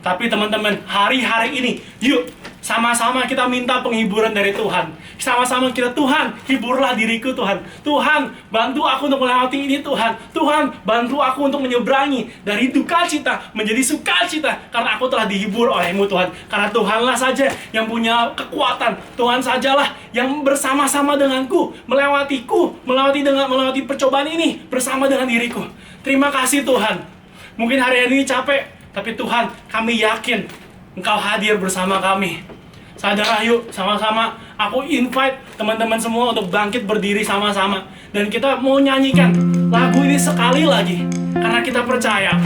Tapi teman-teman, hari-hari ini, yuk sama-sama kita minta penghiburan dari Tuhan. Sama-sama kita, Tuhan, hiburlah diriku Tuhan. Tuhan, bantu aku untuk melewati ini Tuhan. Tuhan, bantu aku untuk menyeberangi dari duka cita menjadi sukacita, karena aku telah dihibur oleh-Mu Tuhan. Karena Tuhanlah saja yang punya kekuatan. Tuhan sajalah yang bersama-sama denganku, melewati percobaan ini bersama dengan diriku. Terima kasih Tuhan. Mungkin hari ini capek, tapi Tuhan, kami yakin Engkau hadir bersama kami. Saudara, yuk sama-sama aku invite teman-teman semua untuk bangkit berdiri sama-sama. Dan kita mau nyanyikan lagu ini sekali lagi. Karena kita percaya,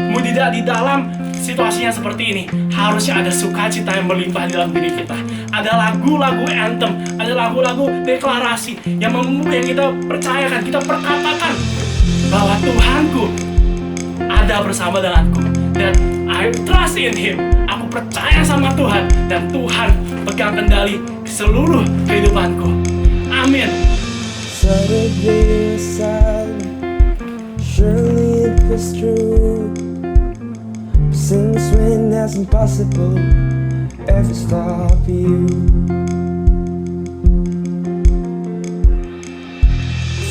mau tidak di dalam situasinya seperti ini, harusnya ada sukacita yang berlimpah di dalam diri kita. Ada lagu-lagu anthem, ada lagu-lagu deklarasi yang kita percayakan, kita perkatakan bahwa Tuhanku ada bersama denganku. Dan I trust in Him. Aku percaya sama Tuhan. Dan Tuhan pegang kendali seluruh kehidupanku. Amin. Saturday aside, surely it was true. Since when has impossible ever stop you?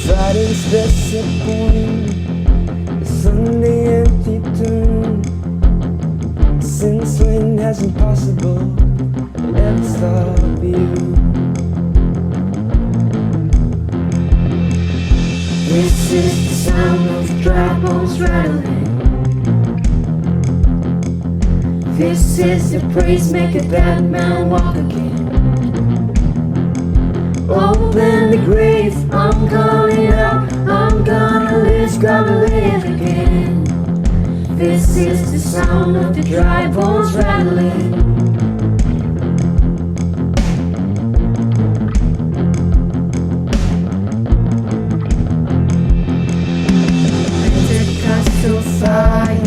Friday's disappoint, Sunday empty tomb. Since when has impossible ever stop you? This is the sound of dry bones rattling. This is the praise, make a dead man walk again. Open the grave, I'm calling out, I'm gonna live again. This is the sound of the dry bones rattling. Pentecostal fire,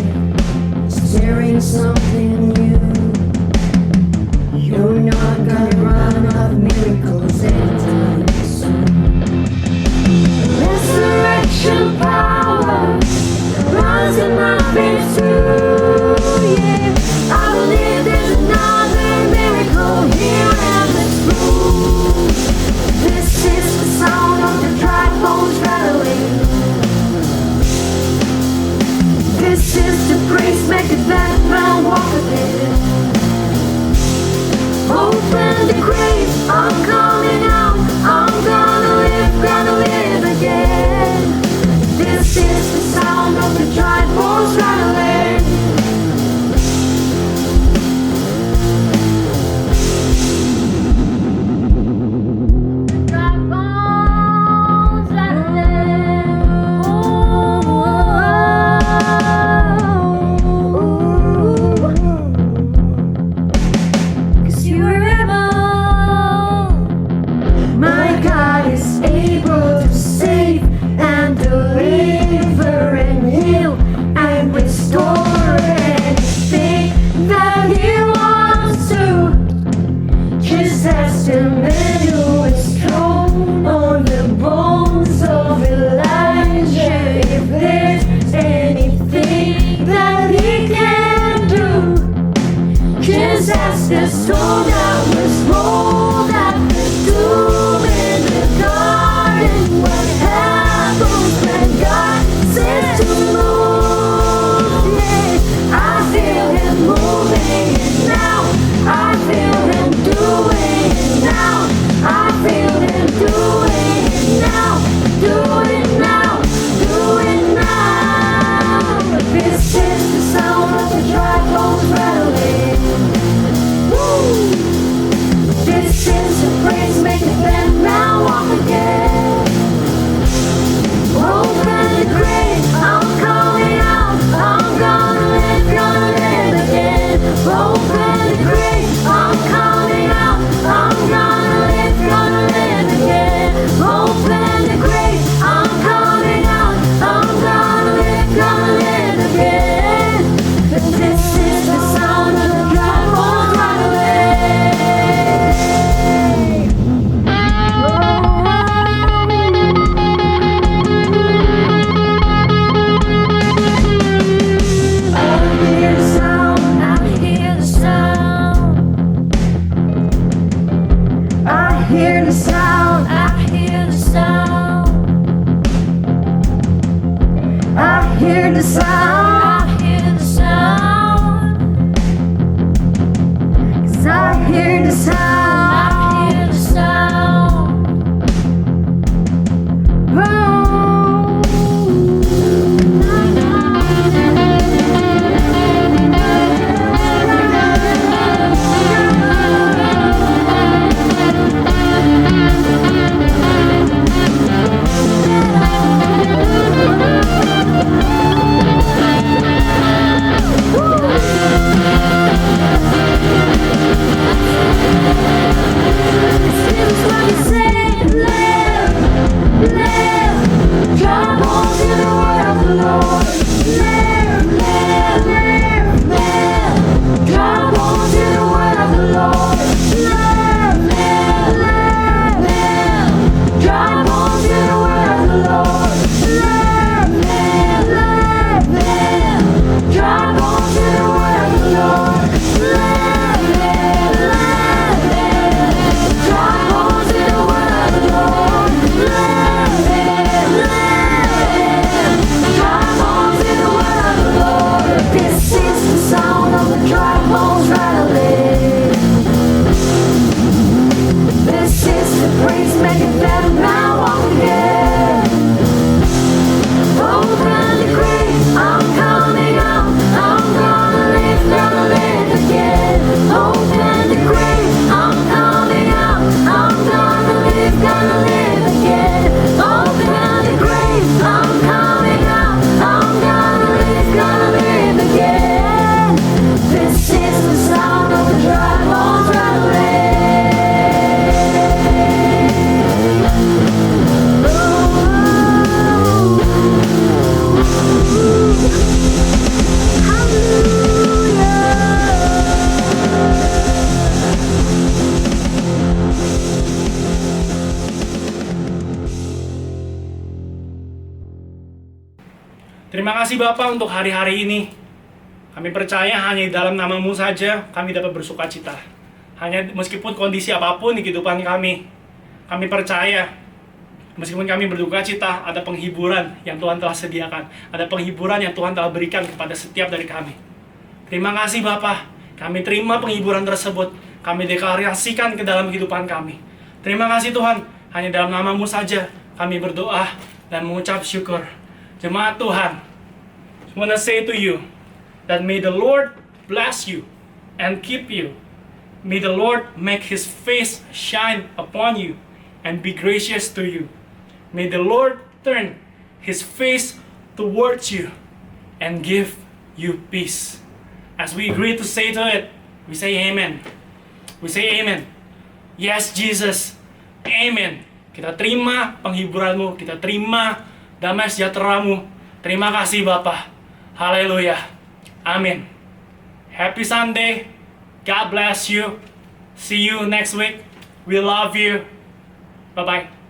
stirring something new. You're not gonna run out of miracles anytime soon. Resurrection power runs in my veins too. Yeah, I believe there's another miracle here in this room. This is the sound of the dry bones rattling. This is the praise, make a dead man walk again. Open the grave, I'm coming out, I'm gonna live again. This is the sound of the dry bones rattling. Dry bones rattling. Cause you are able. My God is able to save and deliver and heal and restore anything that He wants to. Just as the man who is thrown on the bones of Elijah, if there's anything that He can do. Just as the stone that was rolled at the tomb in the garden, what happens when God says to move? Yeah, I feel Him moving now. I feel Him doing it now. I feel Him doing it now. Do it now. Do it now. This is the sound of the dry bones rattling. Woo! This is the praise, make a dead man walk again. Open the grave, I'm calling out, I'm gonna live again. Open the grave, I'm calling out, I'm gonna live again. Open the grave, I'm calling out, I'm gonna live again. This is the sound of the dry bones rattling. I hear the sound, I hear the sound. I hear the sound, I hear the sound. I hear the sound, I hear the sound. 'Cause I hear the sound, I hear the sound. Oh. Terima kasih Bapa untuk hari-hari ini. Kami percaya hanya di dalam nama-Mu saja kami dapat bersuka cita. Hanya meskipun kondisi apapun di kehidupan kami percaya meskipun kami berduka cita, ada penghiburan yang Tuhan telah sediakan. Ada penghiburan yang Tuhan telah berikan kepada setiap dari kami. Terima kasih Bapa. Kami terima penghiburan tersebut. Kami deklarasikan ke dalam kehidupan kami. Terima kasih Tuhan. Hanya dalam nama-Mu saja kami berdoa dan mengucap syukur. Jemaat Tuhan, I want to say to you that may the Lord bless you and keep you. May the Lord make His face shine upon you and be gracious to you. May the Lord turn His face towards you and give you peace. As we agree to say to it, we say amen. We say amen. Yes, Jesus. Amen. Kita terima penghiburan-Mu, kita terima damai sejahtera-Mu. Terima kasih Bapa. Haleluya. Amin. Happy Sunday. God bless you. See you next week. We love you. Bye-bye.